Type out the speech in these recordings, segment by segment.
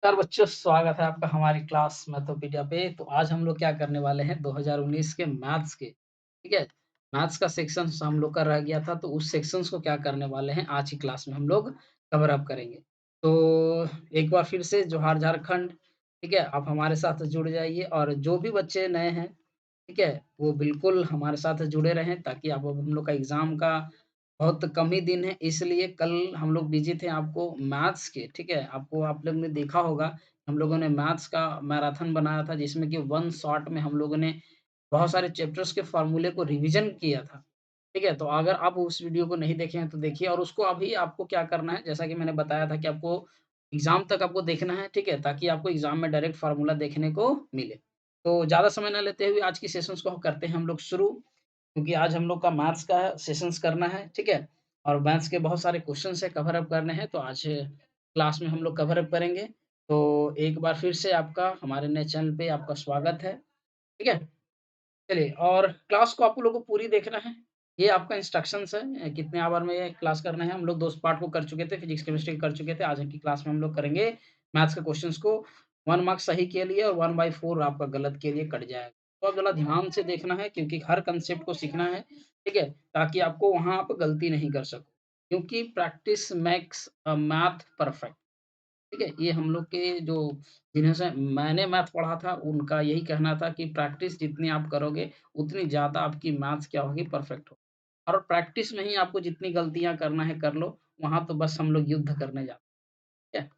नमस्कार बच्चों, स्वागत है आपका हमारी क्लास मैथोपीडिया पे। तो आज हम लोग क्या करने वाले हैं 2019 के मैथ्स के, ठीक है? मैथ्स का सेक्शन हम लोग का रह गया था, तो उस सेक्शंस को क्या करने वाले हैं आज की क्लास में हम लोग कवर अप करेंगे। तो एक बार फिर से जोहार झारखंड, ठीक है? आप हमारे साथ जुड़ जाइए और जो भी बच्चे नए हैं, ठीक है? वो बिल्कुल हमारे साथ जुड़े रहें ताकि अब हम लोग का एग्ज़ाम का बहुत कम ही दिन है, इसलिए कल हम लोग बिज़ी थे आपको मैथ्स के, ठीक है? आप लोग ने देखा होगा, हम लोगों ने मैथ्स का मैराथन बनाया था जिसमें कि वन शॉट में हम लोगों ने बहुत सारे चैप्टर्स के फ़ॉर्मूले को रिवीज़न किया था, ठीक है? तो अगर आप उस वीडियो को नहीं देखे हैं तो देखिए और उसको अभी आपको क्या करना है, जैसा कि मैंने बताया था कि आपको एग्ज़ाम तक आपको देखना है, ठीक है? ताकि आपको एग्ज़ाम में डायरेक्ट फ़ॉर्मूला देखने को मिले। तो ज़्यादा समय ना लेते हुए आज की सेशंस को करते हैं हम लोग शुरू, क्योंकि आज हम लोग का मैथ्स का सेशंस करना है, ठीक है? और मैथ्स के बहुत सारे क्वेश्चन्स है कवर अप करने हैं, तो आज क्लास में हम लोग कवर अप करेंगे। तो एक बार फिर से आपका हमारे नए चैनल पे आपका स्वागत है, ठीक है? चलिए और क्लास को आप लोगों को पूरी देखना है। ये आपका इंस्ट्रक्शंस है कितने आवर में ये क्लास करना है। हम लोग 2 पार्ट को कर चुके थे, फिज़िक्स, केमिस्ट्री कर चुके थे। आज की क्लास में हम लोग करेंगे मैथ्स के क्वेश्चंस को 1 मार्क्स सही के लिए और 1/4 आपका गलत के लिए कट जाएगा। तो ज़रा ध्यान से देखना है क्योंकि हर कांसेप्ट को सीखना है, ठीक है? ताकि आपको वहाँ आप गलती नहीं कर सको। क्योंकि प्रैक्टिस मेक्स मैथ परफेक्ट। ठीक है? ये हम लोग के जो जिन्हें से मैंने मैथ पढ़ा था, उनका यही कहना था कि प्रैक्टिस जितनी आप करोगे, उतनी ज़्यादा आपकी मैथ्स क्या होगी परफेक्ट हो। और प्रैक्टिस में ही आपको जितनी गलतियाँ करना है कर लो, वहाँ तो बस हम लोग युद्ध करने जाते हैं, ठीक है?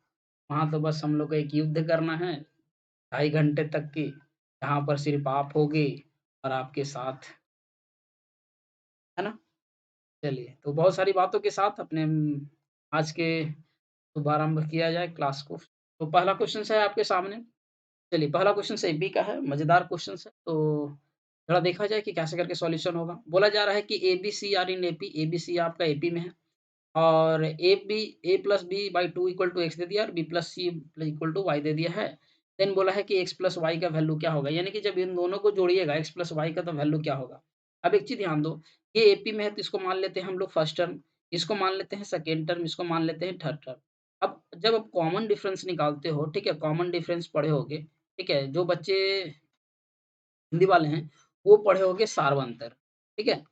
वहाँ तो बस हम लोग को एक युद्ध करना है, ढाई घंटे तक की, जहाँ पर सिर्फ़ आप होगे और आपके साथ, है ना? चलिए, तो बहुत सारी बातों के साथ अपने आज के शुभारंभ किया जाए क्लास को। तो पहला क्वेश्चन है आपके सामने। चलिए, पहला क्वेश्चन एबी का है, मज़ेदार क्वेश्चन है, तो ज़रा देखा जाए कि कैसे करके सॉल्यूशन होगा। बोला जा रहा है कि ABC are in AP, ABC आपका एपी में है और A plus B by 2 equal to X दे दिया और B plus C equal to Y दे दिया है। देन बोला है कि एक्स प्लस वाई का वैल्यू क्या होगा? यानी कि जब इन दोनों को जोड़िएगा एक्स प्लस वाई का तो वैल्यू क्या होगा? अब एक चीज़ ध्यान दो, ये एपी में है तो इसको मान लेते हैं हम लोग फर्स्ट टर्म, इसको मान लेते हैं सेकंड टर्म, इसको मान लेते हैं थर्ड टर्म। अब जब आप कॉमन डिफरेंस निकालते हो, ठीक है? कॉमन डिफरेंस पढ़े होगे, ठीक है? जो बच्चे हिंदी वाले हैं, वो पढ़े होंगे सारवंतर, ठीक है?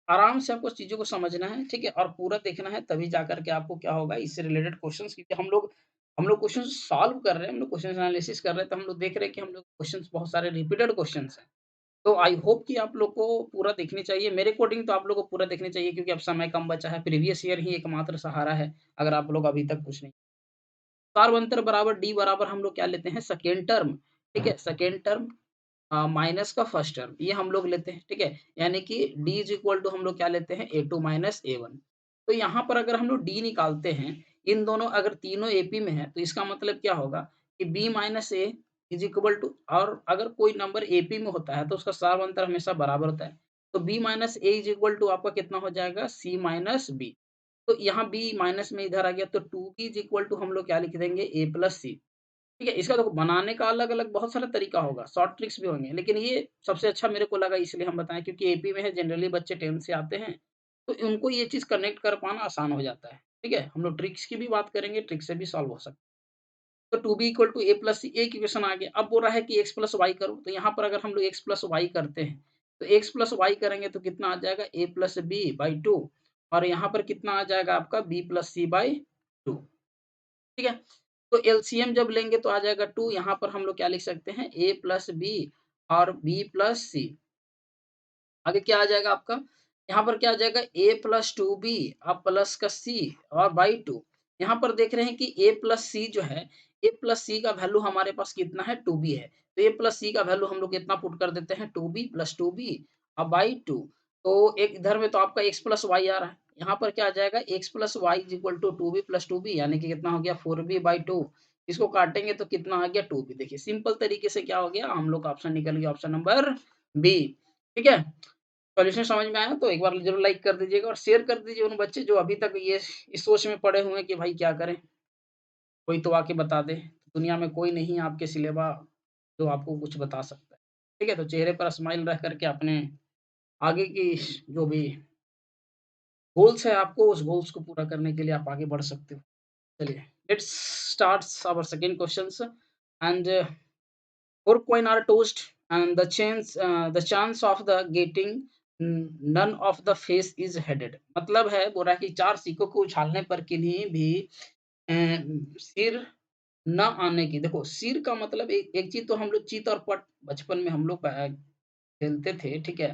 आराम से आपको चीज़ों को समझना है, ठीक है? और पूरा देखना है तभी जाकर के आपको क्या होगा इससे रिलेटेड क्वेश्चंस क्योंकि हम लोग क्वेश्चंस सॉल्व कर रहे हैं, हम लोग क्वेश्चन एनालिसिस कर रहे हैं, तो हम लोग देख रहे हैं कि हम लोग क्वेश्चंस बहुत सारे रिपीटेड क्वेश्चंस हैं। तो आई होप कि आप लोग को पूरा देखनी चाहिए। मेरे अकॉर्डिंग तो आप लोग को पूरा देखनी चाहिए क्योंकि अब समय कम बचा है, प्रीवियस ईयर ही एकमात्र सहारा है, अगर आप लोग अभी तक कुछ नहीं सारवंतर बराबर डी बराबर हम लोग क्या लेते हैं सेकंड टर्म, ठीक है? सेकंड टर्म माइनस का फर्स्ट टर्म ये हम लोग लेते हैं, ठीक है? यानी कि d इज़ इक्वल टू हम लोग क्या लेते हैं a2 माइनस a1 तो यहाँ पर अगर हम लोग d निकालते हैं, इन दोनों अगर तीनों एपी में है, तो इसका मतलब क्या होगा कि b minus a is equal to और अगर कोई नंबर एपी में होता है, तो उसका सारवंतर हमेशा बराबर होता है। तो b minus a is equal to आपका कितना हो जाएगा c माइनस b तो यहाँ b माइनस में इधर आ गया, तो 2b इज़ इक्वल टू हम लोग क्या लिख देंगे a प्लस c ठीक है, इसका देखो बनाने का अलग-अलग बहुत सारा तरीका होगा, शॉर्ट ट्रिक्स भी होंगे, लेकिन ये सबसे अच्छा मेरे को लगा इसलिए हम बताएँ क्योंकि एपी में है जनरली बच्चे 10th से आते हैं, तो उनको ये चीज़ कनेक्ट कर पाना आसान हो जाता है, ठीक है? हम लोग ट्रिक्स की भी बात करेंगे, ट्रिक से भी सॉल्व हो सकता है। तो 2b equal to a plus C एक इक्वेशन आ गया, अब बोल रहा है कि x प्लस वाई करो, तो यहाँ पर अगर हम लोग x प्लस वाई करते हैं, तो x प्लस वाई करेंगे तो कितना आ जाएगा a प्लस बी बाई 2 और यहाँ पर कितना आ जाएगा आपका b प्लस सी बाई 2 ठीक है? तो एलसीएम जब लेंगे तो आ जाएगा 2 यहाँ पर हम लोग क्या लिख सकते हैं a प्लस बी और b प्लस सी आगे क्या आ जाएगा आपका? यहाँ पर क्या आ जाएगा a प्लस 2b अब प्लस का c और बाई 2 यहाँ पर देख रहे हैं कि a प्लस सी जो है a प्लस सी का वैल्यू हमारे पास कितना है 2b है तो a प्लस सी का वैल्यू हम लोग कितना पुट कर देते हैं 2b प्लस 2b अब बाई 2 तो एक इधर में तो आपका x प्लस वाई आ रहा है यहाँ पर क्या आ जाएगा x plus Y is equal to 2b plus 2b यानी कि कितना हो गया 4b बाई 2 इसको काटेंगे तो कितना आ गया 2b देखिए सिंपल तरीके से क्या हो गया हम लोग का ऑप्शन निकल गया ऑप्शन नंबर बी ठीक है सॉल्यूशन समझ में आया तो एक बार ज़रूर लाइक कर दीजिएगा और शेयर कर दीजिए उन बच्चे जो अभी तक ये इस सोच में पड़े हुए हैं कि भाई क्या करें? कोई तो आके बता दे। दुनिया में कोई नहीं है आपके सिलेवा जो आपको कुछ बता सकता है। ठीक है? तो चेहरे पर स्माइल रख कर के अपने आगे की जो भी गोल्स है आपको उस गोल्स को पूरा करने के लिए आप आगे बढ़ सकते हो। चलिए Let's start our second questions. And four coin are tossed, and the chance of the getting none of the face is headed. मतलब है बोल रहा है कि चार सिक्कों को उछालने पर किन्हीं भी अ, सिर ना आने की। देखो सिर का मतलब एक एक चीज तो हम लोग चीत और पट बचपन में हम लोग खेलते थे, ठीक है?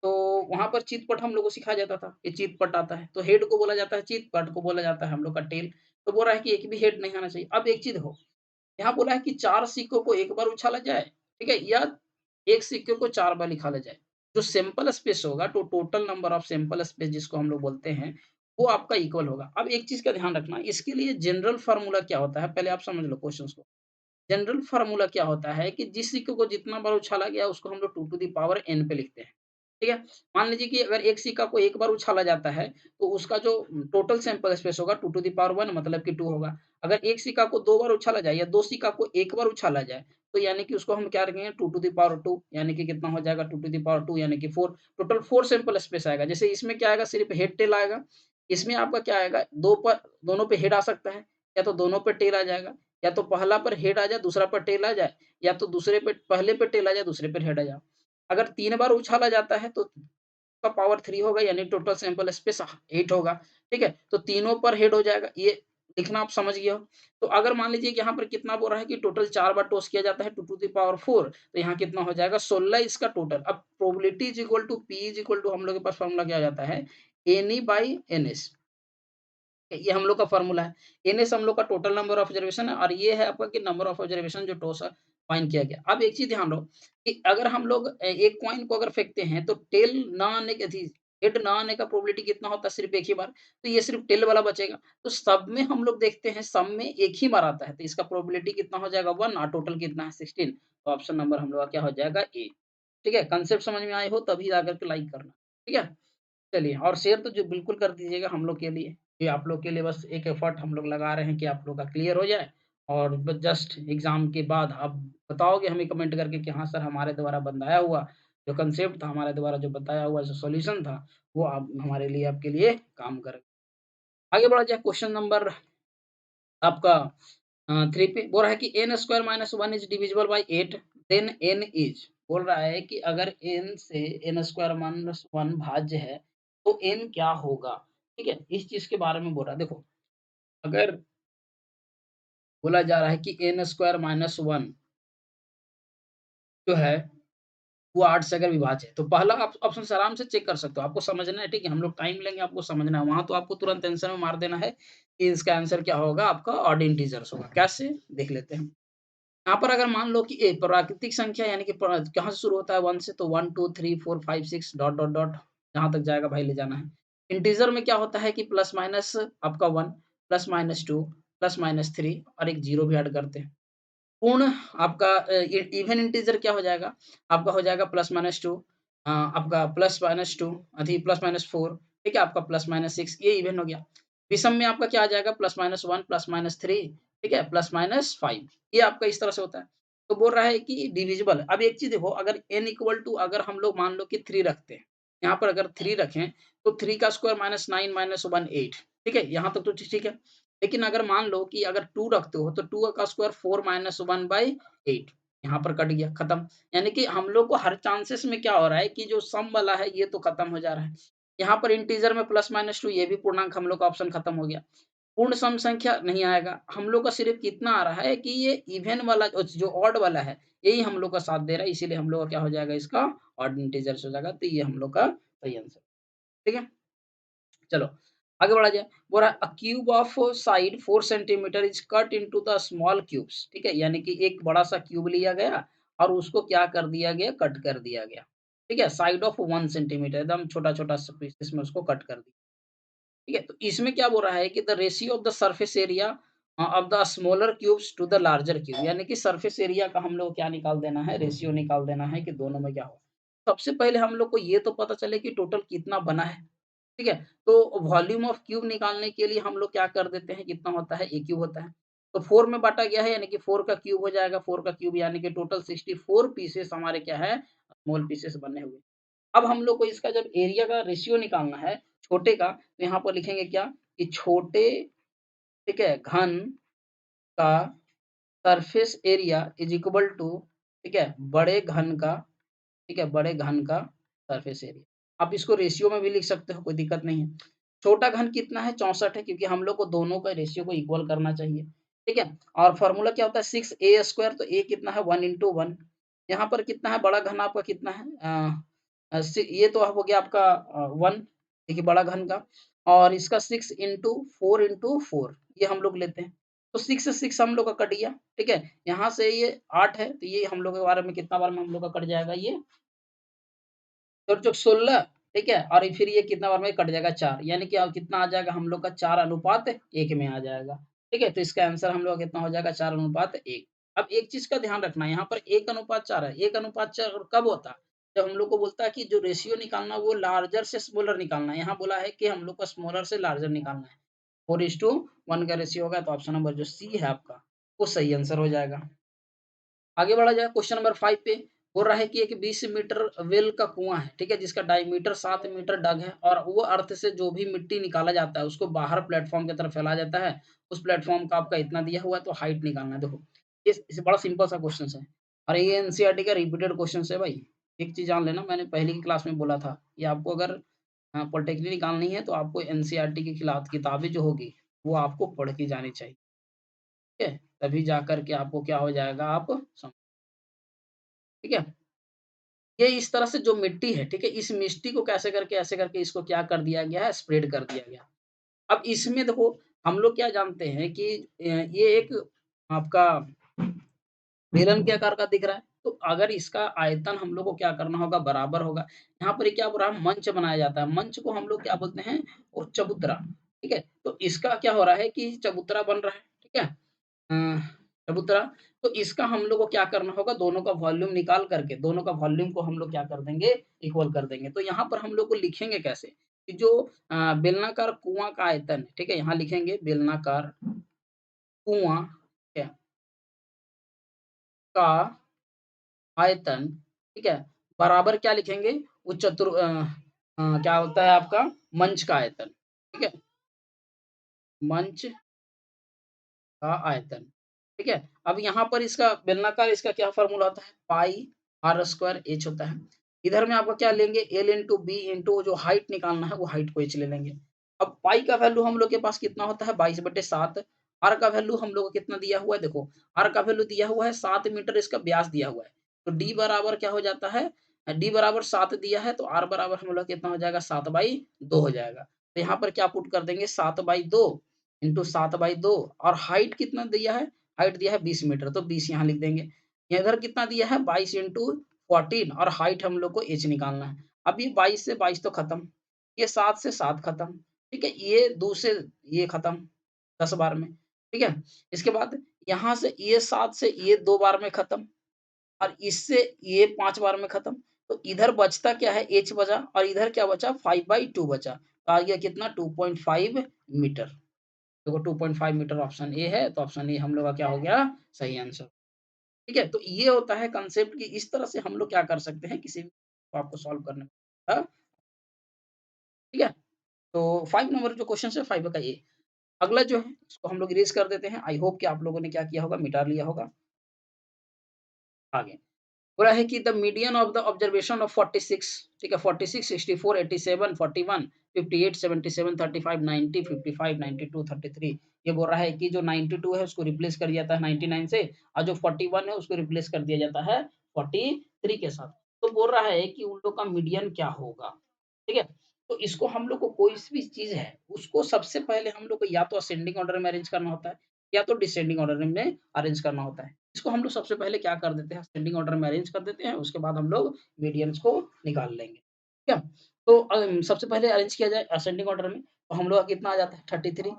तो वहाँ पर चित-पट हम लोग को सिखाया जाता था, कि चित-पट आता है, तो हेड को बोला जाता है चित, पट को बोला जाता है हम लोग का टेल। तो बोल रहा है कि एक भी हेड नहीं आना चाहिए। अब एक चीज़ देखो, यहाँ बोला है कि 4 सिक्कों को एक बार उछाला जाए, ठीक है? या 1 सिक्के को 4 बार निकाला जाए। जो सैंपल स्पेस होगा, total number of sample space जिसको हम लोग बोलते हैं, वो आपका इक्वल होगा। अब एक चीज़ का ध्यान रखना, इसके लिए जनरल फ़ॉर्मूला क्या होता है, पहले आप समझ लो क्वेश्चन्स को। जनरल फ़ॉर्मूला क्या होता है कि जिस सिक्के को जितना बार उछाला गया उसको हम लोग 2 टू द पावर n पे लिखते हैं, ठीक है? मान लीजिए कि अगर एक सिक्का को एक बार उछाला जाता है, तो उसका जो टोटल सैंपल स्पेस होगा 2 टू द पावर 1 मतलब कि 2 होगा। अगर एक सिक्का को 2 बार उछाला जाए या 2 सिक्का को एक बार उछाला जाए, तो यानी कि उसको हम क्या रखेंगे 2 टू द पावर 2 यानी कि कितना हो जाएगा 2 टू द पावर 2 यानी कि 4 टोटल 4 सैंपल स्पेस आएगा। जैसे इसमें क्या आएगा सिर्फ़ हेड टेल आएगा, इसमें आपका क्या आएगा 2 पर दोनों पे हेड आ सकता है, या तो दोनों पे टेल आ जाएगा। या तो पहला पर हेड आ जाए, दूसरा पर टेल आ जाए, या तो दूसरे पे पहले पे टेल आ जाए, दूसरे पे हेड आ जाए। अगर 3 बार उछाला जाता है तो का पावर 3 होगा यानी टोटल सैंपल स्पेस 8 होगा, ठीक है? तो तीनों पर हेड हो जाएगा, ये लिखना आप समझ गए हो। तो अगर मान लीजिए कि यहाँ पर कितना बोल रहा है कि टोटल 4 बार टॉस किया जाता है 2 टू द पावर 4 तो यहाँ कितना हो जाएगा 16 इसका टोटल। अब probability is equal to P is equal to हम लोग के पास फ़ॉर्मूला क्या आ जाता है, एन-ई बाई एन-एस। ये हम लोग का फ़ॉर्मूला है। एनएस हम लोग का टोटल नंबर ऑफ ऑब्जर्वेशन है और ये है आपका कि नंबर ऑफ ऑब्जर्वेशन जो टॉस फाइंड किया गया। अब एक चीज़ ध्यान रहो कि अगर हम लोग एक कॉइन को अगर फेंकते हैं तो टेल ना आने की थी हेड ना आने का प्रोबेबिलिटी कितना होता है सिर्फ़ एक ही बार, तो ये सिर्फ़ टेल वाला बचेगा। तो सब में हम लोग देखते हैं सब में एक ही बार आता है, तो इसका प्रोबेबिलिटी कितना हो जाएगा 1 और टोटल कितना है 16 तो ऑप्शन नंबर हम लोग का क्या हो जाएगा ए। ठीक है? कांसेप्ट समझ में आए हो तभी जाकर के लाइक करना। ठीक है? चलिए और शेयर तो जो बिल्कुल कर दीजिएगा हम लोग के लिए, ये आप लोग के लिए बस एक एफर्ट हम लोग लगा रहे हैं कि आप लोग का क्लियर हो जाए और ब जस्ट एग्ज़ाम के बाद आप बताओगे हमें कमेंट करके कि हाँ सर हमारे द्वारा बताया हुआ जो कांसेप्ट था, हमारे द्वारा जो बताया हुआ जो सॉल्यूशन था, वो आप हमारे लिए आपके लिए काम करे। आगे बढ़ा जाए क्वेश्चन नंबर आपका 3 पे बोल रहा है कि n square minus 1 is divisible by 8 then n is बोल रहा है कि अगर n से n स्क्वायर माइनस 1 भाज्य है, तो n क्या होगा? ठीक है? इस चीज़ के बारे में बोल रहा है। देखो, अगर बोला जा रहा है कि n स्क्वायर माइनस 1 जो है, वो 8 से अगर विभाज्य है, तो पहला आप ऑप्शन से आराम से चेक कर सकते हो। आपको समझना है, ठीक है? हम लोग टाइम लेंगे, आपको समझना है। वहाँ तो आपको तुरंत आंसर में मार देना है कि इसका आंसर क्या होगा, आपका ऑड इंटीजर्स होगा। कैसे? देख लेते हैं। यहाँ पर अगर मान लो कि प्राकृतिक संख्या यानी कि कहाँ से शुरू होता है 1 से तो 1, 2, 3, 4, 5, 6 डॉट, डॉट, डॉट जहाँ तक जाएगा भाई ले जाना है। इंटीजर में क्या होता है कि प्लस माइनस आपका 1, प्लस माइनस 2, प्लस माइनस 3 और एक ज़ीरो भी ऐड करते हैं। पूर्ण आपका इवन इंटीजर क्या हो जाएगा? आपका हो जाएगा प्लस माइनस 2 आपका प्लस माइनस 2 प्लस माइनस 4 ठीक है? आपका प्लस माइनस 6 ये इवन हो गया। विषम में आपका क्या आ जाएगा? प्लस माइनस 1 प्लस माइनस 3 ठीक है? प्लस माइनस 5 ये आपका इस तरह से होता है। तो बोल रहा है कि डिविजिबल अब एक चीज़ देखो अगर n इक्वल टू अगर हम लोग मान लो कि 3 रखते हैं, यहाँ पर अगर 3 रखें तो 3 का स्क्वायर माइनस 9 माइनस 1 8 ठीक है? यहाँ तक तो ठीक है। लेकिन अगर मान लो कि अगर 2 रखते हो तो 2 का स्क्वायर 4 माइनस 1 बाई 8 यहाँ पर कट गया, खत्म। यानी कि हम लोग को हर चांसेस में क्या हो रहा है कि जो सम वाला है ये तो खत्म हो जा रहा है। यहाँ पर इंटीजर में प्लस माइनस 2 ये भी पूर्णांक हम लोग का ऑप्शन खत्म हो गया। पूर्ण सम संख्या नहीं आएगा। हम लोग का सिर्फ कितना आ रहा है कि ये इवन वाला जो ऑड वाला है, यही हम लोग का साथ दे रहा है इसीलिए हम लोग का क्या हो जाएगा इसका ऑड इंटीजर्स हो जाएगा। तो ये हम लोग का सही आंसर, ठीक है? चलो, आगे बढ़ा जाए। बोल रहा है, "अ cube of side 4 centimetre is cut into the small cubes" ठीक है? यानी कि एक बड़ा-सा क्यूब लिया गया और उसको क्या कर दिया गया, कट कर दिया गया। ठीक है? साइड ऑफ 1 सेंटीमीटर एकदम छोटा-छोटा सा पीसेस में उसको कट कर दिया। ठीक है? तो इसमें क्या बोल रहा है कि the ratio of the surface area of the smaller cubes to the larger cube यानी कि सरफेस एरिया का हम लोग को क्या निकाल देना है, रेशियो निकाल देना है कि दोनों में क्या हो। सबसे पहले हम लोग को ये तो पता चले कि टोटल कितना बना है। ठीक है? तो वॉल्यूम ऑफ क्यूब निकालने के लिए हम लोग क्या कर देते हैं, कितना होता है, ए क्यूब होता है। तो 4 में बाँटा गया है यानी कि 4 का क्यूब हो जाएगा, 4 का क्यूब यानी कि टोटल 64 पीसेस हमारे क्या है, स्मॉल पीसेस बने हुए। अब हम लोग को इसका जब एरिया का रेशियो निकालना है छोटे का, तो यहाँ पर लिखेंगे क्या कि छोटे ठीक है, घन का surface area is equal to, ठीक है, बड़े घन का, ठीक है, बड़े घन का सरफेस एरिया। आप इसको रेशियो में भी लिख सकते हो, कोई दिक्कत नहीं है। छोटा घन कितना है? 64 है, क्योंकि हम लोग को दोनों का रेशियो को इक्वल करना चाहिए, ठीक है। और फॉर्मूला क्या होता है? 6a², तो a कितना है? 1 × 1। यहाँ पर कितना है? बड़ा घन आपका कितना है? ये तो हो गया आपका 1, देखिए बड़ा घन का, और इसका 6 × 4 × 4 ये हम लोग लेते हैं। तो 6 से 6 हम लोग का कट गया, ठीक है। यहाँ से ये 8 है, तो ये हम लोग के बारे में कितना बार में हम लोग का कट जाएगा ये? और जो 16, ठीक है, और फिर ये कितना बार में कट जाएगा? 4, यानी कि अब कितना आ जाएगा हम लोग का? 4:1 में आ जाएगा, ठीक है। तो इसका आंसर हम लोग का कितना हो जाएगा? 4:1। अब एक चीज का ध्यान रखना है, यहाँ पर 1:4 है। 1:4 कब होता है? जब हम लोग को बोलता है कि जो रेशियो निकालना वो लार्जर से स्मॉलर निकालना है। यहाँ बोला है कि हम लोग को स्मॉलर से लार्जर निकालना है। 4:1 का रेशियो होगा, तो ऑप्शन नंबर जो सी है आपका, वो सही आंसर हो जाएगा। आगे बढ़ा जाए क्वेश्चन नंबर 5 पे। बोल रहा है कि एक 20 मीटर वेल का कुआं है, ठीक है, जिसका डायमीटर 7 मीटर डग है, और वो अर्थ से जो भी मिट्टी निकाला जाता है उसको बाहर प्लेटफॉर्म की तरफ फैलाया जाता है। उस प्लेटफॉर्म का आपका इतना दिया हुआ है, तो हाइट निकालना है। देखो, इस बड़ा सिंपल सा क्वेश्चन है, और ये एनसीईआरटी का रिपीटेड क्वेश्चन है भाई। एक चीज जान लेना, मैंने पहले की क्लास में बोला था, ये आपको अगर पॉलिटेक्निक निकालनी है तो आपको एनसीईआरटी की खिलाफ किताबें जो होगी वो आपको पढ़ के जानी चाहिए, ठीक है, तभी जा करके आपको क्या हो जाएगा, आप समझ, ठीक है। ये इस तरह से जो मिट्टी है, ठीक है, इस मिट्टी को कैसे करके ऐसे करके इसको क्या कर दिया गया है? स्प्रेड कर दिया गया। अब इसमें देखो, हम लोग क्या जानते हैं कि ये एक आपका बेलन के आकार का दिख रहा है, तो अगर इसका आयतन हम लोग को क्या करना होगा? बराबर होगा। यहाँ पर ये क्या हो रहा है? मंच बनाया जाता है। मंच को हम लोग क्या बोलते हैं? वो चबूतरा, ठीक है। तो इसका क्या हो रहा है कि चबूतरा बन रहा है, ठीक है। अ, चबूतरा, तो इसका हम लोग को क्या करना होगा? दोनों का वॉल्यूम निकाल करके, दोनों का वॉल्यूम को हम लोग क्या कर देंगे? इक्वल कर देंगे। तो यहाँ पर हम लोग को लिखेंगे कैसे? कि जो बेलनाकार कुआँ का आयतन है, ठीक है, यहाँ लिखेंगे बेलनाकार कुआँ, ठीक है, का आयतन, ठीक है, बराबर क्या लिखेंगे? वो क्या होता है आपका? मंच का आयतन, ठीक है, मंच का आयतन, ठीक है। अब यहाँ पर इसका बेलनाकार, इसका क्या फ़ॉर्मूला होता है? पाई r² h होता है। इधर में आपका क्या लेंगे? L इंटू बी इंटू जो हाइट निकालना है वो हाइट को h ले लेंगे। अब पाई का वैल्यू हम लोग के पास कितना होता है? 22/7। r का वैल्यू हम लोग को कितना दिया हुआ है? देखो, r का वैल्यू दिया हुआ है 7 मीटर, इसका व्यास दिया हुआ है। तो d बराबर क्या हो जाता है? d बराबर 7 दिया है, तो r बराबर हम लोग कितना हो जाएगा? 7/2 हो जाएगा। तो यहाँ पर क्या पुट कर देंगे? 7/2 इंटू 7/2, और हाइट कितना दिया है? हाइट दिया है 20 मीटर, तो 20 यहाँ लिख देंगे। इधर कितना दिया है? 22 इंटू 14, और हाइट हम लोग को h निकालना है। अब ये 22 से 22 तो खत्म, ये 7 से 7 खत्म, ठीक है, ये 2 से ये खत्म 10 बार में, ठीक है। इसके बाद यहाँ से ये 7 से ये 2 बार में खत्म, और इससे ये 5 बार में खत्म। तो इधर बचता क्या है? h बचा, और इधर क्या बचा? 5/2 बचा। तो आ गया कितना? 2.5 मीटर। देखो 2.5 मीटर ऑप्शन ए है, तो ऑप्शन ए हम लोग का क्या हो गया? सही आंसर, ठीक है। तो ये होता है कंसेप्ट कि इस तरह से हम लोग क्या कर सकते हैं किसी भी को आपको सॉल्व करने में, हाँ, ठीक है। तो 5 नंबर जो क्वेश्चन है 5 का ये। अगला जो है इसको हम लोग इरेज़ कर देते हैं। आई होप कि आप लोगों ने क्या किया होगा? मिटा लिया होगा। आगे बोला है कि the median of the observation of 46, ठीक है, 46, 64, 87, 41, 58, 77, 35, 90, 55, 92, 33। ये बोल रहा है कि जो 92 है उसको रिप्लेस कर दिया जाता है 99 से, और जो 41 है उसको रिप्लेस कर दिया जाता है 43 के साथ। तो बोल रहा है कि उन लोग का मीडियन क्या होगा, ठीक है। तो इसको हम लोग को कोई भी चीज़ है, उसको सबसे पहले हम लोग को या तो असेंडिंग ऑर्डर में अरेंज करना होता है, या तो डिसेंडिंग ऑर्डर में अरेंज करना होता है। इसको हम लोग सबसे पहले क्या कर देते हैं? असेंडिंग ऑर्डर में अरेंज कर देते हैं, उसके बाद हम लोग मीडियंस को निकाल लेंगे, ठीक है। तो सबसे पहले अरेंज किया जाए असेंडिंग ऑर्डर में, तो हम लोग का कितना आ जाता है? 33,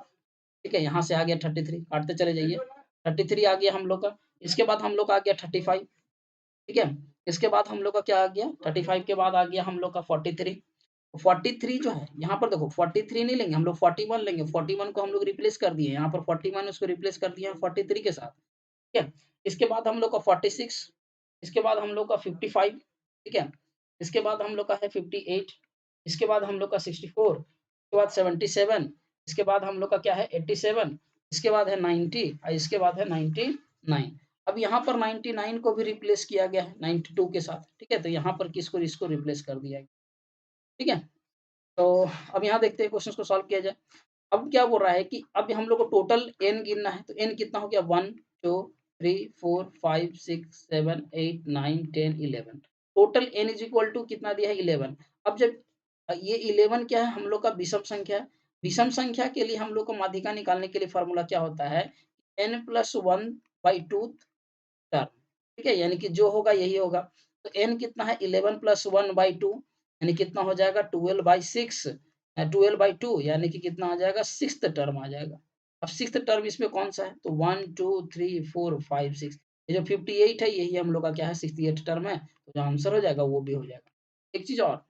ठीक है, यहाँ से आ गया 33, काटते चले जाइए, 33 आ गया हम लोग का। इसके बाद हम लोग का आ गया 35, ठीक है। इसके बाद हम लोग का क्या आ गया? 35 के बाद आ गया हम लोग का 43। 43 जो है, यहाँ पर देखो 43 नहीं लेंगे हम लोग, 41 लेंगे। 41 को हम लोग रिप्लेस कर दिए, यहाँ पर 41 उसको रिप्लेस कर दिए हैं 43 के साथ, ठीक है। इसके बाद हम लोग का 46, इसके बाद हम लोग का 55, ठीक है। इसके बाद हम लोग का है 58, इसके बाद हम लोग का 64, इसके बाद 77, इसके बाद हम लोग का क्या है 87, इसके बाद है 90 और इसके बाद है 99। अब यहाँ पर 99 को भी रिप्लेस किया गया है 92 के साथ, ठीक है? तो यहाँ पर किसको इसको रिप्लेस कर दिया गया, ठीक है? तो अब यहाँ देखते हैं क्वेश्चन को सॉल्व किया जाए। अब क्या बोल रहा है कि अब हम लोग को टोटल n गिनना है, तो n कितना हो गया 1, 2, 3, 4, 5, 6, 7, 8, 9, 10, 11। Total n is equal to कितना दिया है 11। अब जब ये 11 क्या है हम लोग का विषम संख्या है। विषम संख्या के लिए हम लोग को माध्यिका निकालने के लिए फ़ॉर्मूला क्या होता है n+1/2 टर्म, ठीक है? यानी कि जो होगा यही होगा। तो n कितना है 11+1/2 यानी कितना हो जाएगा 12/6 12/2 यानी कि कितना आ जाएगा 6th टर्म आ जाएगा। अब 6th टर्म इसमें कौन-सा है? तो 1, 2, 3, 4, 5, 6 ये जो 58 है यही हम लोग का क्या है 68th टर्म है। तो जो आंसर हो जाएगा वो भी हो जाएगा। एक चीज़ और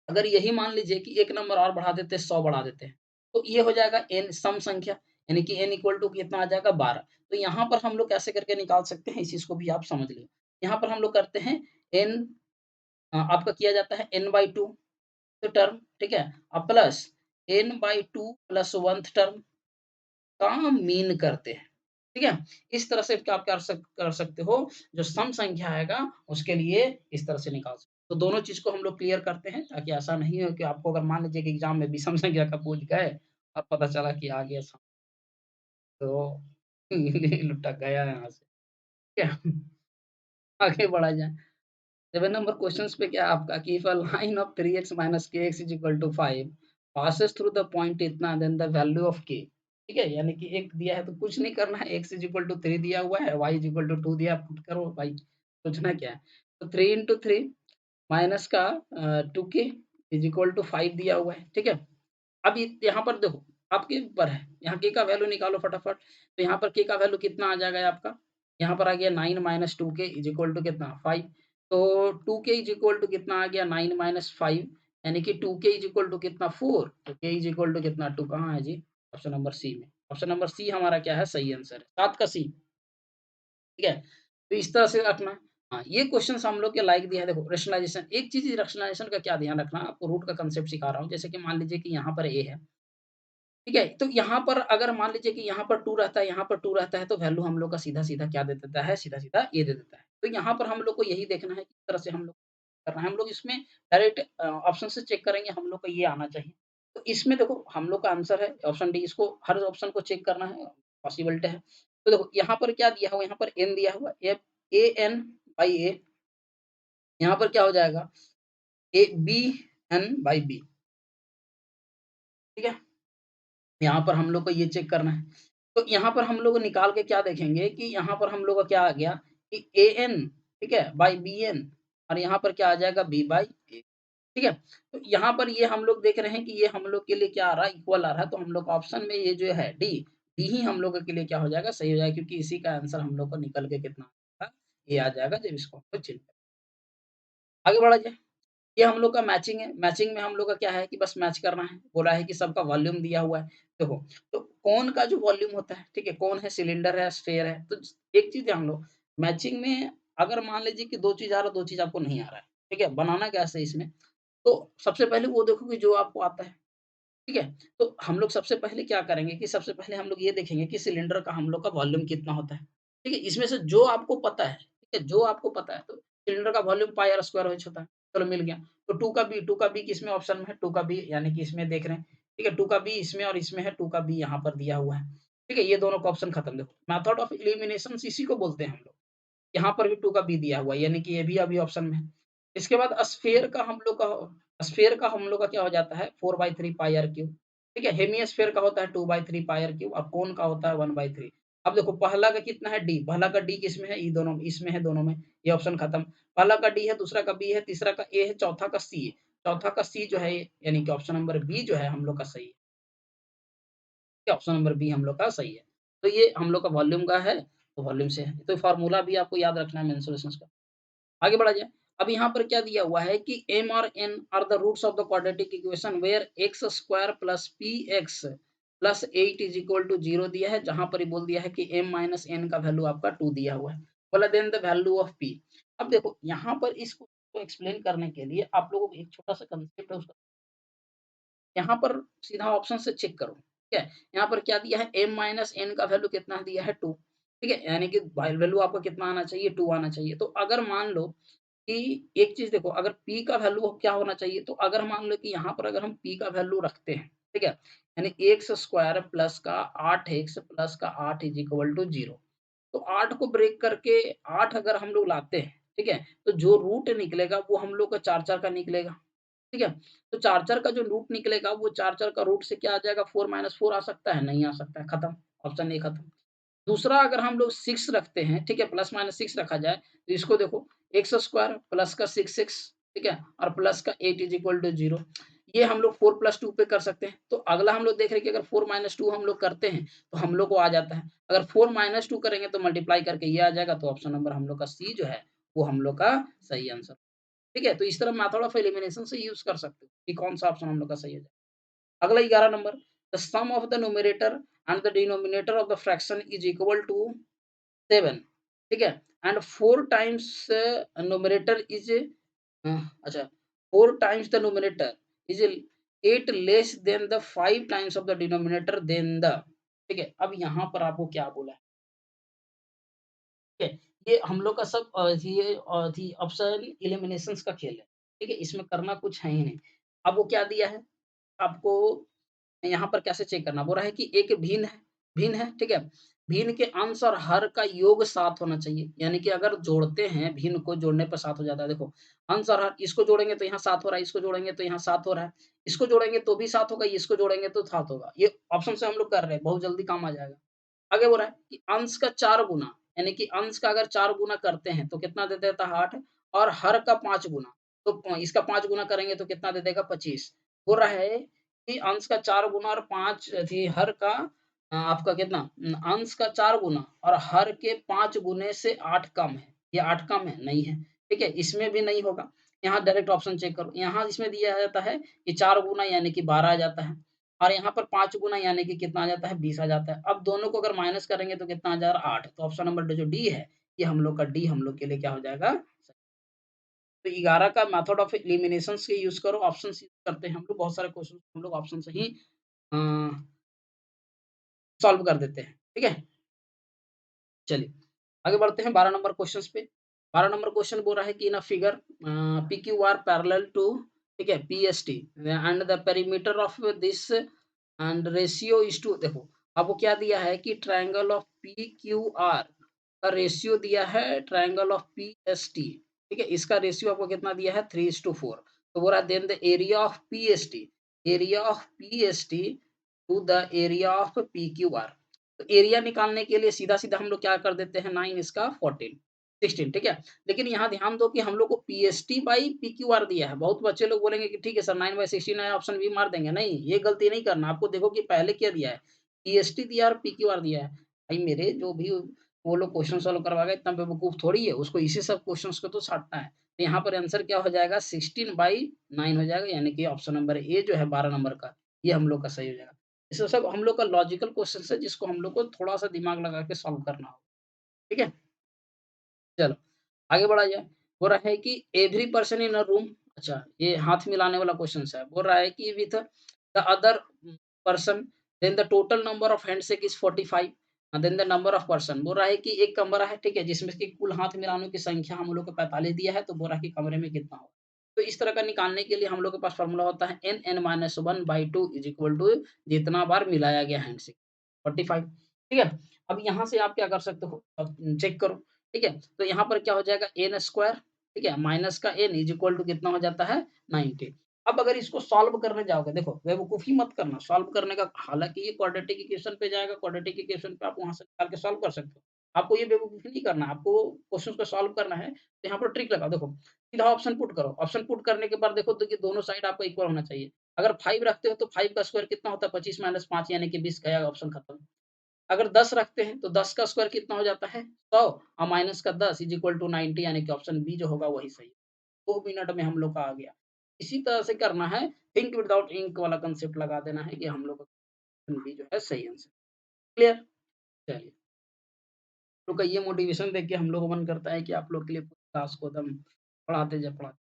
अगर यही मान लीजिए कि 1 नंबर और बढ़ा देते हैं 100 बढ़ा देते हैं, तो ये हो जाएगा n सम संख्या यानी कि n इक्वल टू कितना आ जाएगा 12। तो यहाँ पर हम लोग कैसे करके निकाल सकते हैं इस चीज़ को भी आप समझ लीजिए। यहाँ पर हम लोग करते हैं n आपका किया जाता है n/2 तो टर्म ठीक है? Plus n/2 plus 1th term का मीन करते हैं, ठीक है? इस तरह से क्या आप कर सकते हो, जो सम संख्या आएगा उसके लिए इस तरह से निकाल सकते हो। तो दोनों चीज़ को हम लोग क्लियर करते हैं ताकि ऐसा नहीं हो कि आपको अगर मान लीजिए कि एग्ज़ाम में विषम संख्या का पूछ गए और पता चला कि आ गया सम तो लुट्टा गया यहाँ से, ठीक है? आगे बढ़ा जाए। 7 नंबर क्वेश्चंस पे क्या है आपका कि if a line of 3x minus kx is equal to 5 passes through the point इतना then the value of k ठीक है यानी कि एक दिया है तो कुछ नहीं करना है x इज इक्वल टू 3 दिया हुआ है y इज इक्वल टू 2 दिया पुट करो भाई सोचना क्या है तो 3 इंटू 3 माइनस का 2k इज इक्वल टू 5 दिया हुआ है ठीक है अब यहाँ पर देखो आपके ऊपर है, यहाँ k का वैल्यू निकालो फटाफट। तो यहाँ पर k का वैल्यू कितना आ जाएगा आपका? यहाँ पर आ गया 9 minus 2k is equal to कितना 5 तो 2k इज इक्वल टू कितना आ गया 9 माइनस 5 यानी कि 2k इज इक्वल टू कितना 4 तो k इज इक्वल टू कितना 2 कहाँ है जी? ऑप्शन नंबर सी में। ऑप्शन नंबर सी हमारा क्या है? सही आंसर है। 7 का सी। ठीक है? तो इस तरह से रखना। हाँ, ये क्वेश्चन्स हम लोग के लाइक दिया है देखो रैशनलाइज़ेशन एक चीज़ रैशनलाइज़ेशन का क्या ध्यान रखना आपको रूट का कांसेप्ट सिखा रहा हूँ। जैसे कि मान लीजिए कि यहाँ पर ए है, ठीक है? तो यहाँ पर अगर मान लीजिए कि यहाँ पर 2 रहता है, यहाँ पर 2 रहता है तो वैल्यू हम लोग का सीधा-सीधा क्या दे देता है? सीधा-सीधा ये दे देता है। तो यहाँ पर हम लोग को यही देखना है किस तरह से हम लोग करना है। हम लोग इसमें डायरेक्ट ऑप्शन से चेक करेंगे हम लोग को ये आना चाहिए। तो इसमें देखो हम लोग का आंसर है ऑप्शन डी इसको हर ऑप्शन को चेक करना है, पॉसिबिलिटी है। तो देखो यहाँ पर क्या दिया हुआ है? यहाँ पर n दिया हुआ है, a n बाई a यहाँ पर क्या हो जाएगा? A B N by B, ठीक है? यहाँ पर हम लोग को ये चेक करना है। तो यहाँ पर हम लोग निकाल के क्या देखेंगे कि यहाँ पर हम लोग का क्या आ गया कि एएन ठीक है बाई बीएन और यहाँ पर क्या आ जाएगा बी बाई ए ठीक है। तो यहाँ पर ये हम लोग देख रहे हैं कि ये हम लोग के लिए क्या आ रहा है इक्वल आ रहा है तो हम लोग का ऑप्शन में ये जो है डी डी ही हम लोगों के लिए क्या हो जाएगा सही हो जाएगा क्योंकि इसी का आंसर हम लोग को निकल के कितना आएगा ये आ जाएगा जब इसको हम लोग चिन्ह आगे बढ़ा जाए। ये हम लोग का मैचिंग है, मैचिंग में हम लोग का क्या है कि बस मैच करना है, बोला है कि सबका वॉल्यूम दिया हुआ है। देखो, तो कोन का जो वॉल्यूम होता है, ठीक है? कोन है, सिलेंडर है, स्फीयर है, तो एक चीज़ ध्यान लो, मैचिंग में अगर मान लीजिए कि 2 चीज़ आ रहा है, 2 चीज़ आपको नहीं आ रहा है, ठीक है? बनाना कैसे है इसमें? तो सबसे पहले वो देखो कि जो आपको आता है, ठीक है? तो हम लोग सबसे पहले क्या करेंगे कि सबसे पहले हम लोग ये देखेंगे कि सिलेंडर का हम लोग का वॉल्यूम कितना होता है, ठीक है? इसमें से जो आपको पता है, ठीक है? जो आपको पता है, तो सिलेंडर का volume pi R square H होता है। चलो मिल गया। तो 2 का बी किसमें ऑप्शन में है? 2 का बी यानी कि इसमें देख रहे हैं, ठीक है? 2 का बी इसमें और इसमें है, 2 का बी यहाँ पर दिया हुआ है, ठीक है? ये दोनों का ऑप्शन खत्म देखो। मेथड ऑफ एलिमिनेशन इसी को बोलते हैं हम लोग। यहाँ पर भी 2 का बी दिया हुआ है, यानी कि ये भी अभी ऑप्शन में है। इसके बाद स्फीयर का हम लोग का क्या हो जाता है 4/3 पाई आर क्यूब, ठीक है? हेमिस्फीयर का होता है 2/3 पाई आर क्यूब और कोन का होता है 1/3। अब देखो पहला का कितना है डी, पहला का डी किसमें है? ये दोनों इसमें है दोनों में, ये ऑप्शन खत्म। पहला का डी है, दूसरा का बी है, तीसरा का ए है, चौथा का सी है। चौथा का सी जो है यानी कि ऑप्शन नंबर बी जो है हम लोग का सही है। ऑप्शन नंबर बी हम लोग का सही है। तो ये हम लोग का वॉल्यूम का है, तो वॉल्यूम से है। तो फार्मूला भी आपको याद रखना है मेंसुरेशंस का। आगे बढ़ा जाए। अब यहाँ पर क्या दिया हुआ है कि m और n are the roots of the quadratic equation where x square plus px plus 8 is equal to 0 दिया है जहां पर ये बोल दिया है कि m माइनस n का वैल्यू आपका 2 दिया हुआ है बोला then the value of p। अब देखो यहाँ पर इसको एक्सप्लेन करने के लिए आप लोगों को एक छोटा सा कंसेप्ट है उसका यहाँ पर सीधा ऑप्शन से चेक करो ठीक है? यहाँ पर क्या दिया है m माइनस n का वैल्यू कितना दिया है 2, ठीक है? यानी कि वैल्यू आपका कितना आना चाहिए 2 आना चाहिए। तो अगर मान लो कि एक चीज़ देखो अगर p का वैल्यू क्या होना चाहिए, तो अगर मान लो कि यहाँ पर अगर हम p का वैल्यू रखते हैं, ठीक है? यानी एक्स स्क्वायर प्लस का 8x प्लस का 8 इज़ इक्वल टू 0। तो 8 को ब्रेक करके 8 अगर हम लोग लाते हैं, ठीक है? तो जो रूट निकलेगा वो हम लोग का 4-4 का निकलेगा, ठीक है? तो 4-4 का जो रूट निकलेगा वो 4-4 का रूट से क्या आ जाएगा 4 माइनस 4 आ सकता है? नहीं आ सकता है, खत्म, ऑप्शन ए खत्म। दूसरा अगर हम लोग 6 रखते हैं, ठीक है? प्लस माइनस 6 रखा जाए, तो इसको देखो एक्स स्क्वायर प्लस का 6x, ठीक है? और प्लस का 8 इज़ इक्वल टू 0। ये हम लोग 4 प्लस 2 पे कर सकते हैं। तो अगला हम लोग देख रहे हैं कि अगर 4 माइनस 2 हम लोग करते हैं, तो हम लोग को आ जाता है। अगर 4 माइनस 2 करेंगे तो मल्टीप्लाई करके ये आ जाएगा, तो ऑप्शन नंबर हम लोग का सी जो है, वो हम लोग का सही आंसर, ठीक है? तो इस तरह मेथड ऑफ एलिमिनेशन से यूज़ कर सकते हो कि कौन-सा ऑप्शन हम लोग का सही है। अगला 11 number, the sum of the numerator and the denominator of the fraction is equal to 7, ठीक है? एंड 4 टाइम्स न्यूमरेटर इज़ अच्छा 4 times the numerator is 8 less than the 5 times of the denominator then the, ठीक है? अब यहाँ पर आपको क्या बोला है, ठीक है? ये हम लोग का सब ये थी ऑप्शन एलिमिनेशंस का खेल है, ठीक है? इसमें करना कुछ है ही नहीं। अब वो क्या दिया है, आपको यहाँ पर कैसे चेक करना, बोल रहा है कि एक भिन्न है, ठीक है? भिन्न के अंश और हर का योग 7 होना चाहिए। यानी कि अगर जोड़ते हैं, भिन्न को जोड़ने पर 7 हो जाता है। देखो, अंश और हर, इसको जोड़ेंगे तो यहाँ 7 हो रहा है, इसको जोड़ेंगे तो यहाँ 7 हो रहा है, इसको जोड़ेंगे तो भी 7 होगा, इसको जोड़ेंगे तो 7 होगा। ये ऑप्शन से हम लोग कर रहे हैं, बहुत जल्दी काम आ जाएगा। आगे बोल रहा है कि अंश का 4 गुना, यानी कि अंश का अगर 4 गुना करते हैं तो कितना दे देता है 8, और हर का 5 गुना, तो इसका 5 गुना करेंगे तो कितना दे देगा 25। बोल रहा है कि अंश का 4 गुना और 5 थी हर का आपका कितना अंश का 4 गुना और हर के 5 गुने से 8 कम है। ये 8 कम है? नहीं है। ठीक है? इसमें भी नहीं होगा। यहाँ डायरेक्ट ऑप्शन चेक करो। यहाँ इसमें दिया जाता है कि 4 गुना यानी कि 12 आ जाता है और यहाँ पर 5 गुना यानी कि कितना आ जाता है 20 आ जाता है। अब दोनों को अगर माइनस करेंगे तो कितना आ जाएगा 8। तो ऑप्शन नंबर जो डी है, ये हम लोग का डी हम लोग के लिए क्या हो जाएगा? तो 11 का मेथड ऑफ एलिमिनेशन से यूज़ करो, ऑप्शंस यूज़ करते हैं हम लोग, बहुत सारे क्वेश्चन हम लोग ऑप्शन से ही अ, सॉल्व कर देते हैं, ठीक है? चलिए, आगे बढ़ते हैं 12 नंबर क्वेश्चन्स पे। 12 नंबर क्वेश्चन बोल रहा है कि in a figure PQR parallel to, ठीक है, PST and the perimeter of this and ratio is to, देखो, आपको क्या दिया है कि ट्रायंगल ऑफ PQR का रेशियो दिया है ट्रायंगल ऑफ PST, ठीक है? इसका रेशियो आपको कितना दिया है 3:4। तो बोल रहा है then the area of PST to the area of PQR। तो एरिया निकालने के लिए सीधा-सीधा हम लोग क्या कर देते हैं 9 इसका 14, 16, ठीक है? लेकिन यहाँ ध्यान दो कि हम लोग को पीएसटी बाई पीक्यूआर दिया है। बहुत बच्चे लोग बोलेंगे कि ठीक है सर 9/16 है, ऑप्शन बी मार देंगे। नहीं, ये गलती नहीं करना। आपको देखो कि पहले क्या दिया है, पीएसटी दिया और पीक्यूआर दिया है। भाई मेरे जो भी वो लोग क्वेश्चन सॉल्व करवाएगा इतना बेवकूफ थोड़ी है, उसको इसी सब क्वेश्चंस को तो छाँटना है। तो यहाँ पर आंसर क्या हो जाएगा 16/9 हो जाएगा, यानी कि ऑप्शन नंबर ए जो है 12 नंबर का, ये हम लोग का सही हो जाएगा। ये सब हम लोग का लॉजिकल क्वेश्चन्स है जिसको हम लोग को थोड़ा-सा दिमाग लगा के सॉल्व करना होगा, ठीक है? चलो, आगे बढ़ा जाए। बोल रहा है कि every person in a room, अच्छा ये हाथ मिलाने वाला क्वेश्चन्स है। बोल रहा है कि with the other person then the total number of handshake is 45 then the number of person. बोल रहा है कि एक कमरा है, ठीक है? जिसमें कि कुल हाथ मिलाने की संख्या हम लोग को 45 दिया है, तो बोल रहा है कि कमरे में कितना होगा? तो इस तरह का निकालने के लिए हम लोग के पास फ़ॉर्मूला होता है n(n-1/2) इज़ इक्वल टू जितना बार मिलाया गया हैंडशेक, 45, ठीक है? अब यहाँ से आप क्या कर सकते हो, अब चेक करो, ठीक है? तो यहाँ पर क्या हो जाएगा n स्क्वायर, ठीक है? माइनस का n इज़ इक्वल टू कितना हो जाता है 90। अब अगर इसको सॉल्व करने जाओगे, देखो बेवकूफ़ी मत करना, सॉल्व करने का हालाँकि ये क्वाड्रेटिक इक्वेशन पे जाएगा, क्वाड्रेटिक इक्वेशन पे आप वहाँ से निकाल के सॉल्व कर सकते हो। आपको ये बेवकूफ़ी नहीं करना, आपको क्वेश्चन को सॉल्व करना है, तो यहाँ पर ट्रिक लगाओ, देखो सीधा ऑप्शन पुट करो, ऑप्शन पुट करने के बाद देखो तो कि दोनों साइड आपका इक्वल होना चाहिए। अगर 5 रखते हो तो 5 का स्क्वायर कितना होता है 25 माइनस 5 यानी कि 20 गया ऑप्शन खत्म। अगर 10 रखते हैं तो 10 का स्क्वायर कितना हो जाता है 100 और माइनस का 10 इज़ इक्वल टू 90 यानी कि ऑप्शन बी जो होगा वही सही है। 2 मिनट में हम लोग का आ गया। इसी तरह से करना है, थिंक विदाउट इंक वाला कांसेप्ट लगा देना है कि हम लोग का ऑप्शन बी जो है सही आंसर। क्लियर? चलिए, तो का ये मोटिवेशन देख के हम लोग को मन करता है कि आप लोग के लिए क्लास को एकदम पढ़ाते जाए पढ़ाते,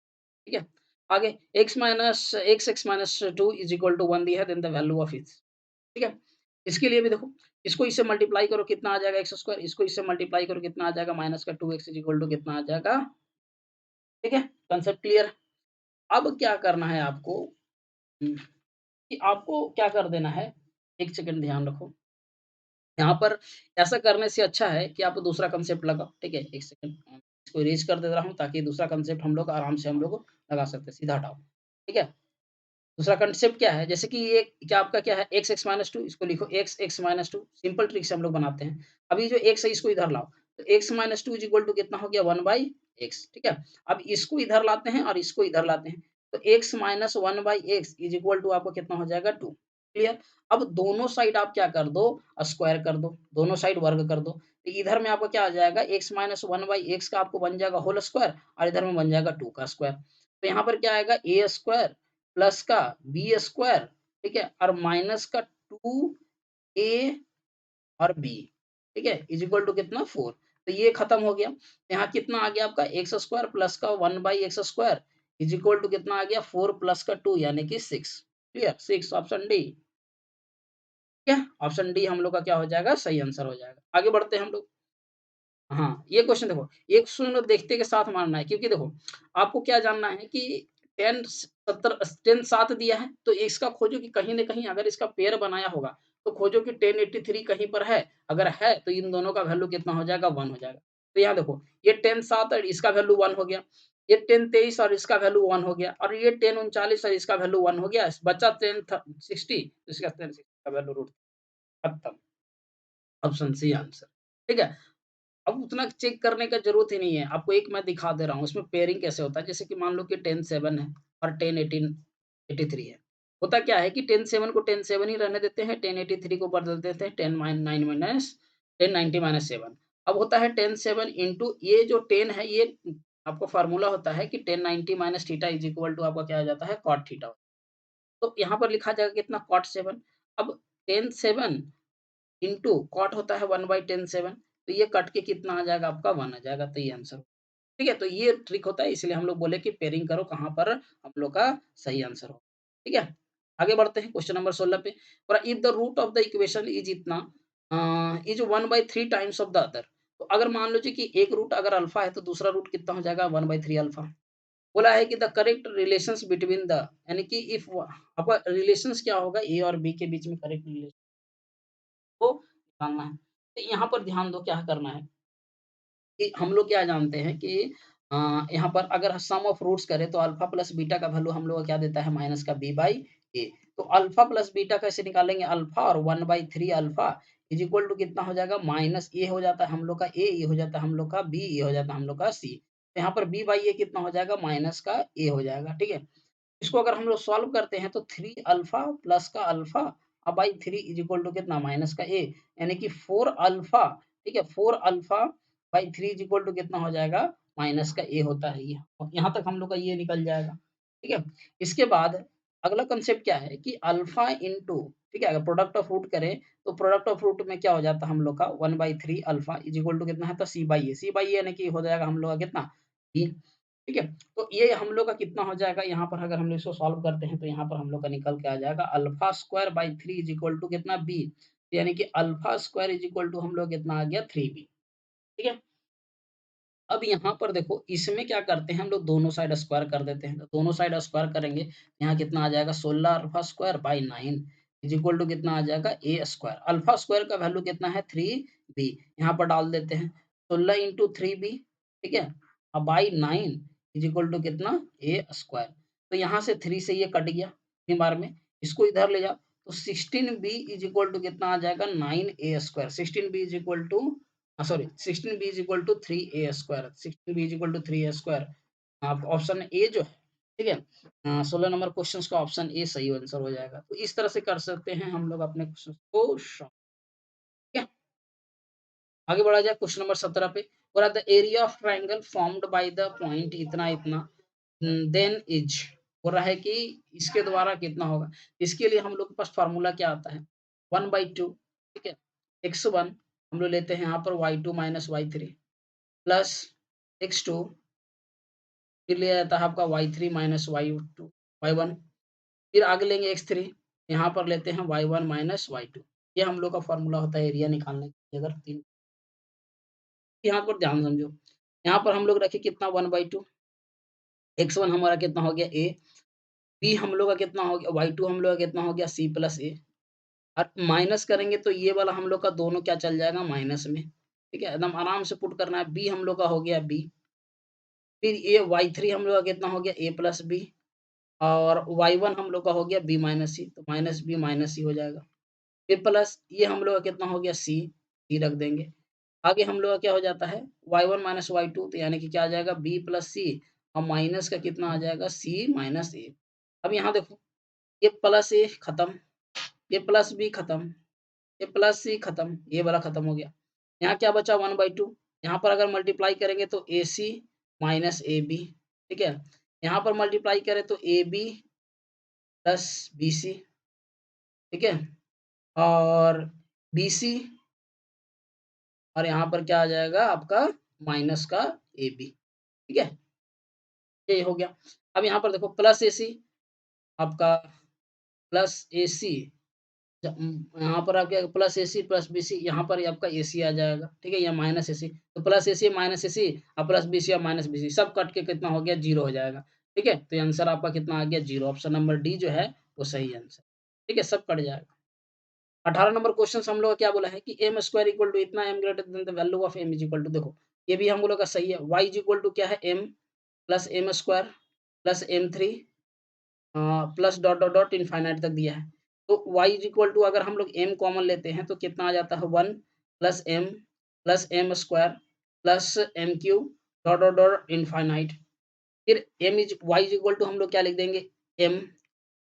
ठीक है? आगे x minus 2 is equal to 1 दिया है then the value of each, ठीक है? इसके लिए भी देखो, इसको इससे मल्टीप्लाई करो कितना आ जाएगा एक्स स्क्वायर, इसको इससे मल्टीप्लाई करो कितना आ जाएगा माइनस का 2x इक्वल टू कितना आ जाएगा, ठीक है? Concept clear? अब क्या करना है आपको कि आपको क्या कर देना है, 1 सेकंड ध्यान रखो। यहाँ पर ऐसा करने से अच्छा है कि आप दूसरा कांसेप्ट लगाओ, ठीक है? 1 सेकंड इसको इरेज़ कर दे रहा हूँ ताकि दूसरा कांसेप्ट हम लोग आराम से हम लोग लगा सकते हैं, सीधा हटाओ, ठीक है? दूसरा कांसेप्ट क्या है, जैसे कि ये क्या आपका क्या है x x माइनस 2 इसको लिखो x x minus 2 simple trick से हम लोग बनाते हैं। अभी जो x है इसको इधर लाओ, तो x minus 2 is equal to कितना हो गया 1 बाई x, ठीक है? अब इसको इधर लाते हैं और इसको इधर लाते हैं, तो x minus 1 by x is equal to आपको कितना हो जाएगा 2, क्लियर? अब दोनों साइड आप क्या कर दो, स्क्वायर कर दो, दोनों साइड वर्ग कर दो। तो इधर में आपका क्या आ जाएगा x माइनस 1 बाई x का आपको बन जाएगा होल स्क्वायर और इधर में बन जाएगा 2 का स्क्वायर। तो यहाँ पर क्या आएगा a स्क्वायर प्लस का बी स्क्वायर, ठीक है? और माइनस का 2a और b, ठीक है? इज इक्वल टू कितना 4। तो ये खत्म हो गया। यहाँ कितना आ गया आपका एक्स स्क्वायर प्लस का 1 by X square is equal to कितना आ गया 4 प्लस का 2 यानी कि 6, क्लियर? 6 ऑप्शन डी, ठीक है? ऑप्शन डी हम लोग का क्या हो जाएगा, सही आंसर हो जाएगा। आगे बढ़ते हैं हम लोग। हाँ, ये क्वेश्चन देखो, एक क्वेश्चन देखते के साथ मानना है क्योंकि देखो, आपको क्या जानना है कि 10 70 10 7 दिया है, तो इसका खोजो कि कहीं न कहीं अगर इसका पेयर बनाया होगा, तो खोजो कि 1083 कहीं पर है, अगर है तो इन दोनों का वैल्यू कितना हो जाएगा 1 हो जाएगा। तो यहाँ देखो, ये 10 7 और इसका वैल्यू 1 हो गया, ये 10 23 और इसका वैल्यू 1 हो गया और ये 10 39 और इसका वैल्यू 1 हो गया, बचा 10 60 तो इसका 10 60 का वैल्यू रूट खत्म, ऑप्शन सी आंसर, ठीक है? अब उतना चेक करने का ज़रूरत ही नहीं है। आपको एक मैं दिखा दे रहा हूँ, उसमें पेयरिंग कैसे होता है। जैसे कि मान लो कि 10 7 है और 10 18 83 है। होता क्या है कि 10 7 को 10 7 ही रहने देते हैं, 10 83 को बदल देते हैं 10 9 माइनस 10 90 माइनस 7। अब होता है 10 7 इंटू ये जो 10 है ये आपका फ़ॉर्मूला होता है कि 10 90 minus theta is equal to आपका क्या हो जाता है कॉट थीटा। तो यहाँ पर लिखा जाएगा कितना कॉट 7। अब 10 7 इंटू कॉट होता है 1 बाई 10 7 तो ये कट के कितना आ जाएगा आपका 1 आ जाएगा तो ये आंसर, ठीक है? तो ये ट्रिक होता है इसलिए हम लोग बोले कि पेयरिंग करो कहाँ पर हम लोग का सही आंसर हो, ठीक है? आगे बढ़ते हैं क्वेश्चन नंबर 16 पे और if the root of the equation is इतना is 1 by 3 times of the other. तो अगर मान लीजिए कि एक रूट अगर अल्फा है तो दूसरा रूट कितना हो जाएगा 1 बाई 3 अल्फा। बोला है कि the correct relations between the यानी कि इफ आपका रिलेशंस क्या होगा ए और बी के बीच में करेक्ट रिलेशन को निकालना है। तो यहाँ पर ध्यान दो क्या करना है कि हम लोग क्या जानते हैं कि अ, यहाँ पर अगर सम ऑफ रूट्स करें तो अल्फा प्लस बीटा का वैल्यू हम लोग का क्या देता है माइनस का बी बाई ए। तो अल्फा प्लस बीटा कैसे निकालेंगे अल्फा और 1 by 3 alpha is equal to कितना हो जाएगा माइनस ए हो जाता है हम लोग का ए, ये हो जाता है हम लोग का बी, ये हो जाता है हम लोग का सी। तो यहाँ पर बी बाई ए कितना हो जाएगा माइनस का ए हो जाएगा, ठीक है? इसको अगर हम लोग सॉल्व करते हैं तो 3 अल्फा प्लस का alpha by 3 is equal to कितना माइनस का ए यानी कि 4 अल्फा, ठीक है? 4 alpha by 3 is equal to कितना हो जाएगा माइनस का ए होता है ये। और यहाँ तक हम लोग का ये निकल जाएगा, ठीक है? इसके बाद अगला कांसेप्ट क्या है कि अल्फा इंटू, ठीक है? अगर प्रोडक्ट ऑफ रूट करें तो प्रोडक्ट ऑफ रूट में क्या हो जाता है हम लोग का 1 by 3 alpha is equal to कितना है तो सी बाई ए, सी बाई ए यानी कि हो जाएगा हम लोग का कितना बी, ठीक है? तो ये हम लोग का कितना हो जाएगा यहाँ पर अगर हम लोग इसको सॉल्व करते हैं तो यहाँ पर हम लोग का निकल के आ जाएगा alpha square by 3 is equal to कितना बी, यानी कि alpha square is equal to हम लोग कितना आ गया 3b, ठीक है? अब यहाँ पर देखो इसमें क्या करते हैं हम लोग दोनों साइड स्क्वायर कर देते हैं। तो दोनों साइड स्क्वायर करेंगे, यहाँ कितना आ जाएगा 16 alpha square by 9 is equal to कितना आ जाएगा ए स्क्वायर। अल्फा स्क्वायर का वैल्यू कितना है 3b, यहाँ पर डाल देते हैं 16 इंटू 3b, ठीक है? अब बाई 9 इज इक्वल टू कितना ए स्क्वायर। तो यहाँ से 3 से ये कट गया तीन बार में, इसको इधर ले जाओ तो 16b इज इक्वल टू कितना आ जाएगा 9a square. 16b is equal to sorry 16b is equal to 3a square, 16b is equal to 3a square. आप ऑप्शन ए जो है, ठीक है? 16 नंबर क्वेश्चन का ऑप्शन ए सही आंसर हो जाएगा। तो इस तरह से कर सकते हैं हम लोग अपने क्वेश्चन को सॉल्व, ठीक है? आगे बढ़ा जाए क्वेश्चन नंबर 17 पे और the area of triangle formed by the point इतना इतना देन इज हो रहा है कि इसके द्वारा कितना होगा। इसके लिए हम लोग के पास फार्मूला क्या आता है 1 बाई 2, ठीक है? x1 हम लोग लेते हैं यहाँ पर y2 minus y3 plus x2 फिर लिया जाता है आपका y3 माइनस y2 y1 फिर आगे लेंगे x3 यहाँ पर लेते हैं y1 माइनस y2 ये हम लोग का फ़ॉर्मूला होता है एरिया निकालने के लिए। अगर 3 यहाँ पर ध्यान समझो, यहाँ पर हम लोग रखे कितना 1/2 x1 हमारा कितना हो गया a, b हम लोग का कितना हो गया y2 हम लोग का कितना हो गया c प्लस a और माइनस करेंगे तो ये वाला हम लोग का दोनों क्या चल जाएगा माइनस में, ठीक है? एकदम आराम से पुट करना है। b हम लोग का हो गया b, फिर ये y3 हम लोग का कितना हो गया a प्लस b और y1 हम लोग का हो गया b माइनस c, तो माइनस b माइनस c हो जाएगा। फिर प्लस ये हम लोग का कितना हो गया c, c रख देंगे। आगे हम लोग का क्या हो जाता है y1 माइनस y2, तो यानी कि क्या आ जाएगा b प्लस c और माइनस का कितना आ जाएगा c माइनस a। अब यहाँ देखो ये प्लस a खत्म, ये प्लस b खत्म, ये प्लस c खत्म, ये वाला खत्म हो गया। यहाँ क्या बचा 1/2, यहाँ पर अगर मल्टीप्लाई करेंगे तो ac माइनस ab, ठीक है? यहाँ पर मल्टीप्लाई करें तो ab प्लस bc, ठीक है? और bc और यहाँ पर क्या आ जाएगा आपका माइनस का ab, ठीक है? ये हो गया। अब यहाँ पर देखो प्लस AC आपका प्लस AC यहाँ पर आपके प्लस AC प्लस BC यहाँ पर आपका AC आ जाएगा, ठीक है? या माइनस AC तो प्लस AC माइनस AC और प्लस BC और माइनस BC सब कट के कितना हो गया 0 हो जाएगा, ठीक है? तो ये आंसर आपका कितना आ गया 0। ऑप्शन नंबर डी जो है वो सही आंसर, ठीक है? सब कट जाएगा। 18 नंबर क्वेश्चन हम लोग का क्या बोला है कि m स्क्वायर इक्वल टू इतना m greater than the value of m is equal to देखो ये भी हम लोग का सही है। y इज इक्वल टू क्या है m plus m square plus m3 plus dot dot dot infinite तक दिया है। तो y इज इक्वल टू अगर हम लोग m कॉमन लेते हैं तो कितना आ जाता है 1 plus m square plus m cube dot dot dot infinite. फिर y इज इक्वल टू हम लोग क्या लिख देंगे m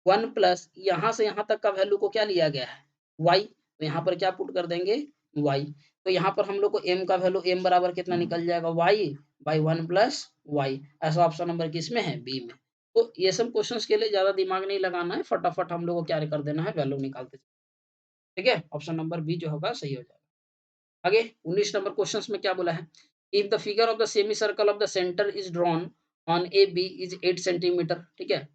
1 प्लस यहाँ से यहाँ तक का वैल्यू को क्या लिया गया है y, तो यहाँ पर क्या पुट कर देंगे y। तो यहाँ पर हम लोग को m का वैल्यू m बराबर कितना निकल जाएगा y बाई 1 प्लस y। ऐसा ऑप्शन नंबर किसमें है बी में। तो ये सब क्वेश्चंस के लिए ज्यादा दिमाग नहीं लगाना है, फटाफट हम लोग को क्या कर देना है वैल्यू निकालते चलो, ठीक है? ऑप्शन नंबर बी जो होगा सही हो जाएगा। आगे 19 नंबर क्वेश्चंस में क्या बोला है if the figure of the semi circle of the centre is drawn on A B is 8 centimetre, ठीक है?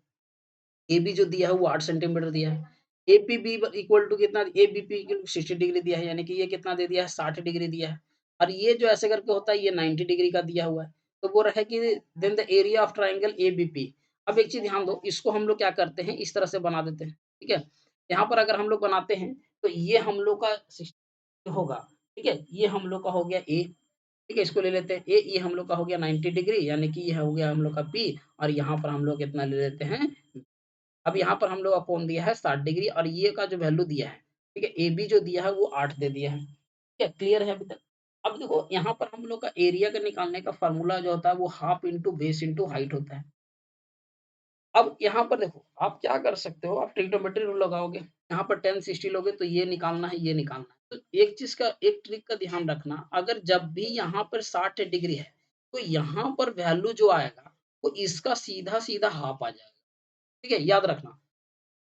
ए बी जो दिया है वो 8 सेंटीमीटर दिया है। A P B equal to कितना ए बी पी 60 डिग्री दिया है, यानी कि ये कितना दे दिया है 60 डिग्री दिया है और ये जो ऐसे करके होता है ये 90 डिग्री का दिया हुआ है। तो वो रहा है कि then the area of triangle A B P. अब एक चीज ध्यान दो, इसको हम लोग क्या करते हैं इस तरह से बना देते हैं, ठीक है? यहाँ पर अगर हम लोग बनाते हैं तो ये हम लोग का 60 होगा, ठीक है? ये हम लोग का हो गया ए, ठीक है? इसको ले लेते हैं ए, ये हम लोग का हो गया 90 डिग्री, यानी कि ये हो गया हम लोग का पी और यहाँ पर हम लोग कितना ले लेते हैं। अब यहाँ पर हम लोग का कोण दिया है 60 डिग्री और ये का जो वैल्यू दिया है, ठीक है? AB जो दिया है वो 8 दे दिया है। ठीक है? क्लियर है अभी तक? अब देखो यहाँ पर हम लोग का एरिया का निकालने का फ़ॉर्मूला जो होता है वो half into base into height होता है। अब यहाँ पर देखो आप क्या कर सकते हो, आप ट्रिग्नोमेट्री रूल लगाओगे, यहाँ पर tan 60 लोगे तो ये निकालना है, ये निकालना है। तो एक चीज़ का एक ट्रिक का ध्यान रखना, अगर जब भी यहाँ पर 60 डिग्री है, तो यहाँ पर वैल्यू जो आएगा, वो इसका सीधा-सीधा हाफ आ जाएगा। ठीक है? याद रखना।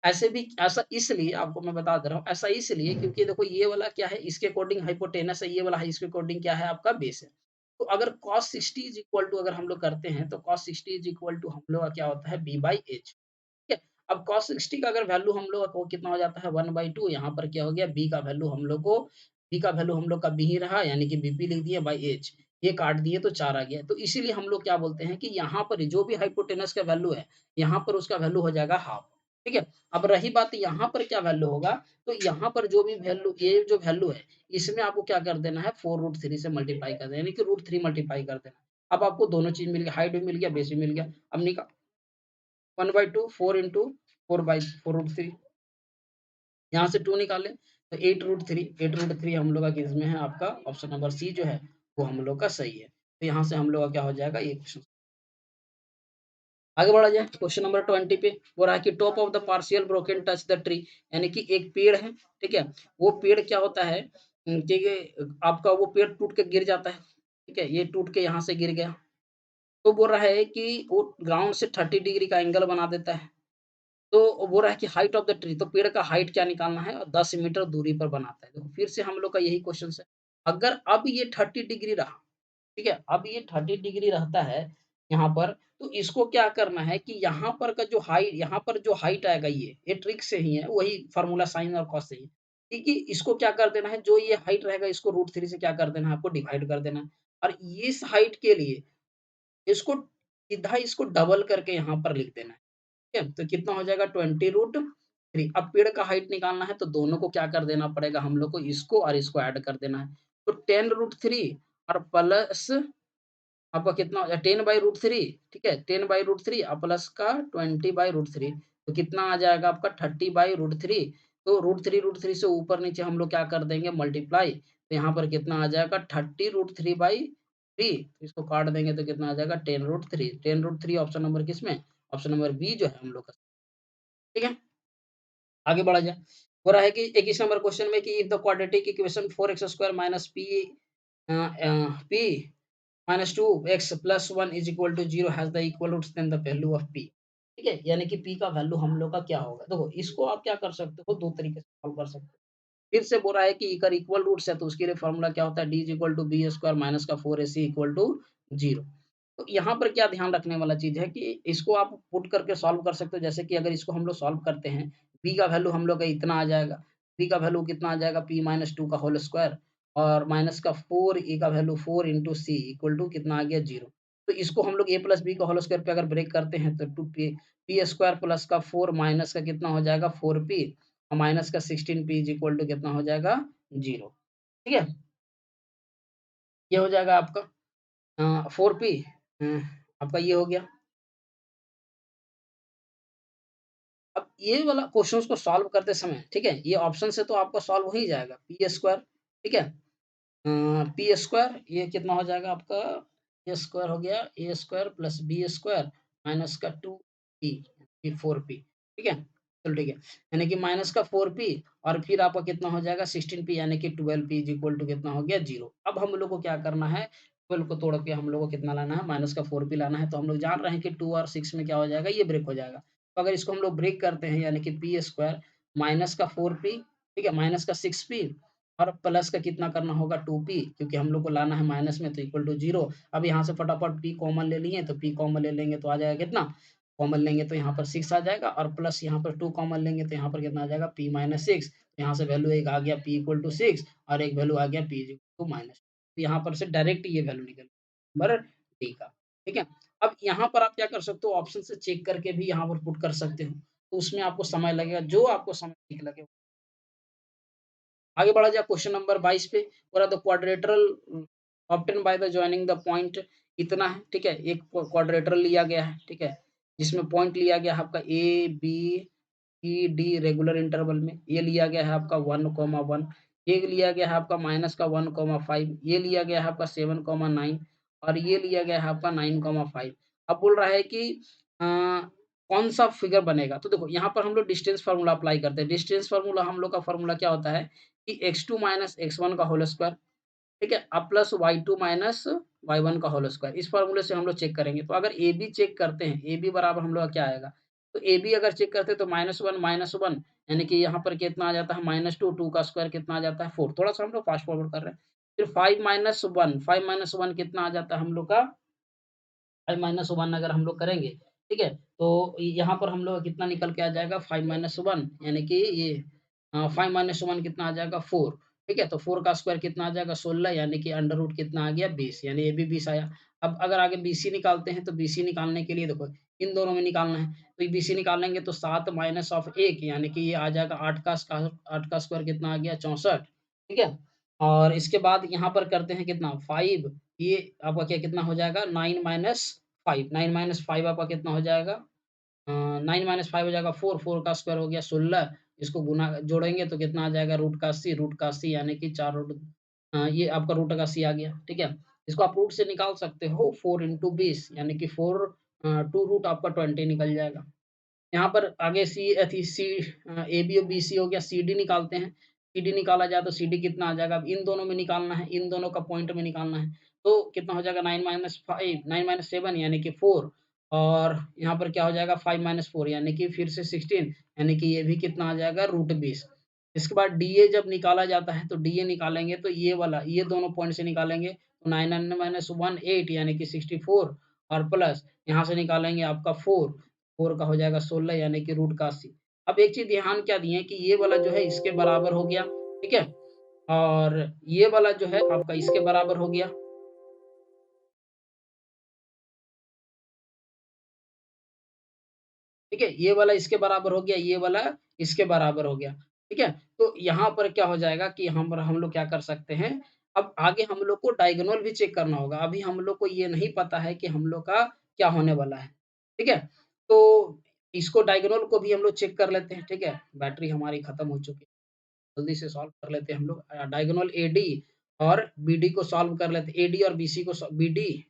ऐसे भी ऐसा इसलिए आपको मैं बता दे रहा हूँ, ऐसा इसलिए क्योंकि देखो ये वाला क्या है इसके अकॉर्डिंग हाइपोटेनस है, ये वाला है इसके अकॉर्डिंग क्या है आपका बेस है। तो अगर cos 60 इज़ इक्वल टू अगर हम लोग करते हैं तो cos 60 इज़ इक्वल टू हम लोग का क्या होता है b/h, ठीक है? अब cos 60 का अगर वैल्यू हम लोग को कितना हो जाता है 1/2, यहाँ पर क्या हो गया b का वैल्यू हम लोग को b का वैल्यू हम लोग का b ही रहा, यानी कि bp लिख दिए बाय h, ये काट दिए तो 4 आ गया। तो इसीलिए हम लोग क्या बोलते हैं कि यहाँ पर जो भी हाइपोटेनस का वैल्यू है, यहाँ पर उसका वैल्यू हो जाएगा हाफ, ठीक है? अब रही बात यहाँ पर क्या वैल्यू होगा, तो यहाँ पर जो भी वैल्यू ये जो वैल्यू है, इसमें आपको क्या कर देना है 4√3 से मल्टीप्लाई कर देना, यानी कि √3 मल्टीप्लाई कर देना। अब आपको दोनों चीज़ मिल गया, हाइट भी मिल गया, बेस भी मिल गया। अब निका 1/2 4 इंटू 4/4√3 यहाँ से 2 निकालें तो 8√3 हम लोग का किसमें है आपका ऑप्शन नंबर सी जो है वो हम लोग का सही है। तो यहाँ से हम लोग का क्या हो जाएगा ये क्वेश्चन। आगे बढ़ा जाए क्वेश्चन नंबर 20 पे, वो रहा कि top of the partial broken touch the tree, यानी कि एक पेड़ है, ठीक है? वो पेड़ क्या होता है कि आपका वो पेड़ टूट के गिर जाता है, ठीक है? ये टूट के यहाँ से गिर गया। तो बोल रहा है कि वो ग्राउंड से 30 डिग्री का एंगल बना देता है। तो बोल रहा है कि हाइट ऑफ द ट्री, तो पेड़ का हाइट क्या निकालना है और 10 मीटर दूरी पर बनाता है। देखो फिर से हम लोग का यही क्वेश्चन है। अगर अब ये 30 डिग्री रहा, ठीक है? अब ये 30 डिग्री रहता है यहाँ पर, तो इसको क्या करना है कि यहाँ पर का जो हाइट यहाँ पर जो हाइट आएगा ये ट्रिक से ही है, वही फ़ॉर्मूला साइन और कॉस से ही है। क्योंकि इसको क्या कर देना है, जो ये हाइट रहेगा इसको √3 से क्या कर देना है, आपको डिवाइड कर देना है और इस हाइट के लिए इसको सीधा इसको डबल करके यहाँ पर लिख देना है। ठीक है? तो कितना हो जाएगा 20√3। अब पेड़ का हाइट निकालना है तो दोनों को क्या कर देना पड़ेगा हम लोग को, इसको और इसको ऐड कर देना है। तो 10√3 और प्लस आपका कितना हो जाए 10/√3। ठीक है? 10/√3 और प्लस का 20/√3 तो कितना आ जाएगा आपका 30/√3। तो √3 से ऊपर-नीचे हम लोग क्या कर देंगे मल्टीप्लाई, तो यहाँ पर कितना आ जाएगा 30√3/3। इसको काट देंगे तो कितना आ जाएगा 10√3। 10√3 ऑप्शन नंबर किसमें? ऑप्शन नंबर बी जो है हम लोग का। ठीक है? आगे बढ़ा जाए। हो रहा है कि 21 नंबर क्वेश्चन में कि if the quadratic equation 4x² minus p minus 2x plus 1 is equal to 0 has the equal roots then the value of p। ठीक है? यानी कि p का वैल्यू हम लोग का क्या होगा? देखो इसको आप क्या कर सकते हो, 2 तरीके से सॉल्व कर सकते हो। फिर से बोल रहा है कि अगर इक्वल रूट्स है तो उसके लिए फॉर्मूला क्या होता है, d is equal to b square minus का 4ac इक्वल टू 0। तो यहाँ पर क्या ध्यान रखने वाला चीज़ है कि इसको आप पुट करके सॉल्व कर सकते हो। जैसे कि अगर इसको हम लोग सॉल्व करते हैं, b का वैल्यू हम लोग का इतना आ जाएगा, b का वैल्यू कितना आ जाएगा p माइनस 2 का होल स्क्वायर और माइनस का 4 a का value 4 into c equal to कितना आ गया 0। तो इसको हम लोग a प्लस b का होल स्क्वायर पे अगर ब्रेक करते हैं तो 2p p स्क्वायर प्लस का 4 माइनस का कितना हो जाएगा 4p और माइनस का 16p इज इक्वल टू कितना हो जाएगा 0। ठीक है? ये हो जाएगा आपका 4p आपका ये हो गया। अब ये वाला क्वेश्चंस को सॉल्व करते समय, ठीक है? ये ऑप्शन से तो आपका सॉल्व हो ही जाएगा, पी स्क्वायर। ठीक है? पी स्क्वायर ये कितना हो जाएगा आपका, ए स्क्वायर हो गया, A square plus B square minus का 2p ये 4p। ठीक है? चलो ठीक है। यानी कि माइनस का 4p और फिर आपका कितना हो जाएगा 16p यानी कि 12p इज इक्वल टू कितना हो गया 0। अब हम लोग को क्या करना है, 12 को तोड़ के हम लोग को कितना लाना है, माइनस का 4p लाना है। तो हम लोग जान रहे हैं कि 2 और 6 में क्या हो जाएगा, ये ब्रेक हो जाएगा। तो अगर इसको हम लोग ब्रेक करते हैं यानी कि पी स्क्वायर माइनस का 4p, ठीक है, माइनस का 6p और प्लस का कितना करना होगा 2p क्योंकि हम लोग को लाना है माइनस में तो इक्वल टू 0। अब यहाँ से फटाफट p कॉमन ले लिए तो p कॉमन ले लेंगे तो आ जाएगा कितना, कॉमन लेंगे तो यहाँ पर 6 आ जाएगा और प्लस यहाँ पर 2 कॉमन लेंगे तो यहाँ पर कितना आ जाएगा p माइनस 6। यहाँ से वैल्यू एक आ गया p इक्वल टू 6 और एक वैल्यू आ गया p इक्वल टू माइनस। तो यहाँ पर से डायरेक्ट ये वैल्यू निकल नंबर डी का। ठीक है? अब यहाँ पर आप क्या कर सकते हो, ऑप्शन से चेक करके भी यहाँ पर पुट कर सकते हो। तो उसमें आपको समय लगेगा, जो आपको समय ठीक लगे। आगे बढ़ा जाए क्वेश्चन नंबर 22 पे। बोला the quadrilateral obtain by the joining the point इतना है। ठीक है? एक क्वाड्रेटरल लिया गया है। ठीक है? जिसमें पॉइंट लिया गया है आपका ए, बी, सी, डी रेगुलर इंटरवल में। ये लिया गया है आपका 1,1, ये लिया गया है आपका माइनस का 1,5, ये लिया गया है आपका 7,9 और ये लिया गया है आपका 9,5। अब बोल रहा है कि अ, कौन-सा फिगर बनेगा? तो देखो यहाँ पर हम लोग डिस्टेंस फार्मूला अप्लाई करते हैं। डिस्टेंस फार्मूला हम लोग का फार्मूला क्या होता है कि x2 माइनस x1 का होल स्क्वायर, ठीक है? अब प्लस y2 माइनस y1 का होल स्क्वायर। इस फार्मूले से हम लोग चेक करेंगे। तो अगर AB चेक करते हैं, AB बराबर हम लोग का क्या आएगा? तो AB अगर चेक करते हैं तो -1 यानी कि यहाँ पर कितना आ जाता है -2, 2 का स्क्वायर कितना आ जाता है 4। थोड़ा-सा हम लोग फास्ट फॉरवर्ड कर रहे हैं। फिर 5 - 1 कितना आ जाता है हम लोग का 5 - 1 अगर हम लोग करेंगे, ठीक है? तो यहाँ पर हम लोग का कितना निकल के आ जाएगा 5 - 1 यानी कि ये 5 - 1 कितना आ जाएगा 4। ठीक है? तो 4 का स्क्वायर कितना आ जाएगा 16 यानी कि अंडर रूट कितना आ गया 20 यानी ये भी 20 आया। अब अगर आगे बीसी निकालते हैं तो बीसी निकालने के लिए देखो इन दोनों में निकालना है। तो ये बीसी निकालेंगे तो 7 माइनस ऑफ 1 यानी कि ये आ जाएगा 8 का स्क्वायर कितना आ गया 64। ठीक है? और इसके बाद यहाँ पर करते हैं कितना 5 ये आपका क्या कितना हो जाएगा 9 - 5 आपका कितना हो जाएगा 9 - 5 हो जाएगा 4, 4 का स्क्वायर हो गया 16 इसको गुना जोड़ेंगे तो कितना आ जाएगा रूट का 80 यानी कि 4 ये आपका रूट का 80 आ गया, ठीक है? इसको आप रूट से निकाल सकते हो 4 इंटू 20 यानी कि 4 2 रूट आपका 20 निकल जाएगा। यहाँ पर आगे एबी और बीसी हो गया, सीडी निकालते हैं। सीडी निकाला जाए तो सीडी कितना आ जाएगा? अब इन दोनों में निकालना है, इन दोनों का पॉइंट में निकालना है। तो कितना हो जाएगा 9 - 7 यानी कि 4 और यहाँ पर क्या हो जाएगा 5 - 4 यानी कि फिर से 16 यानी कि ये भी कितना आ जाएगा √20। इसके बाद डीए जब निकाला जाता है तो डीए निकालेंगे तो ये वाला ये दोनों पॉइंट से निकालेंगे तो 9 - 1 8 यानी कि 64 और प्लस यहाँ से निकालेंगे आपका 4 4 का हो जाएगा 16 यानी कि √80। अब एक चीज़ ध्यान क्या दिए कि ये वाला जो है इसके बराबर हो गया ठीक है? और ये वाला जो है आपका इसके बराबर हो गया। ठीक है? ये वाला इसके बराबर हो गया, ये वाला इसके बराबर हो गया। ठीक है? तो यहाँ पर क्या हो जाएगा कि हम लोग क्या कर सकते हैं, अब आगे हम लोग को डायगोनल भी चेक करना होगा। अभी हम लोग को ये नहीं पता है कि हम लोग का क्या होने वाला है। ठीक है? तो इसको डायगोनल को भी हम लोग चेक कर लेते हैं। ठीक है? बैटरी हमारी खत्म हो चुकी है। जल्दी से सॉल्व कर लेते हैं हम लोग। डायगोनल एडी और बीडी को सॉल्व कर लेते हैं। एडी और बीसी को बीडी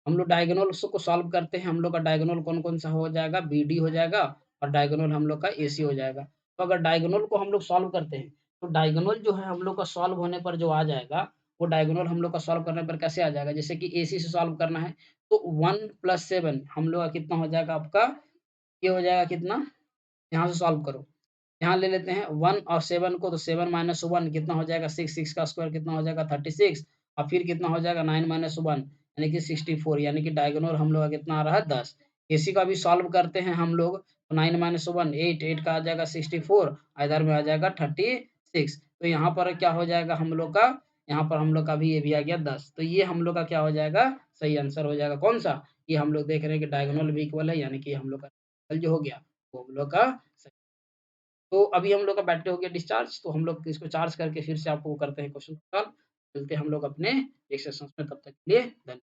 हम लोग डायगोनल्स को सॉल्व करते हैं, हम लोग का डायगोनल कौन-कौन सा हो जाएगा, बीडी हो जाएगा और डायगोनल हम लोग का एसी हो जाएगा। तो अगर डायगोनल को हम लोग सॉल्व करते हैं, तो डायगोनल जो है हम लोग का सॉल्व होने पर जो आ जाएगा, वो डायगोनल हम लोग का सॉल्व करने पर कैसे आ जाएगा? जैसे कि एसी से सॉल्व करना है, तो 1 + 7 हम लोग का कितना हो जाएगा आपका, ये हो जाएगा कितना? यहाँ से सॉल्व करो। यहाँ ले लेते हैं 1 और 7 को, तो 7 - 1 कितना हो जाएगा 6, 6 का स्क्वायर कितना हो जाएगा 36 और फिर कितना हो जाएगा 9 - 1 यानी कि 64 यानी कि डायगोनल हम लोग का कितना आ रहा है 10। इसी का भी सॉल्व करते हैं हम लोग, तो 9 - 1 8, 8 का आ जाएगा 64 और इधर में आ जाएगा 36। तो यहाँ पर क्या हो जाएगा हम लोग का, यहाँ पर हम लोग का भी ये भी आ गया 10। तो ये हम लोग का क्या हो जाएगा, सही आंसर हो जाएगा कौन-सा? ये हम लोग देख रहे हैं कि डायगोनल भी इक्वल है यानी कि हम लोग का जो हो गया, वो हम लोग का तो अभी हम लोग का बैटरी हो गया डिस्चार्ज, तो हम लोग इसको चार्ज करके फिर से आपको वो करते हैं क्वेश्चन सॉल्व। मिलते हैं हम लोग अपने नेक्स्ट सेशंस में, तब तक के लिए धन्य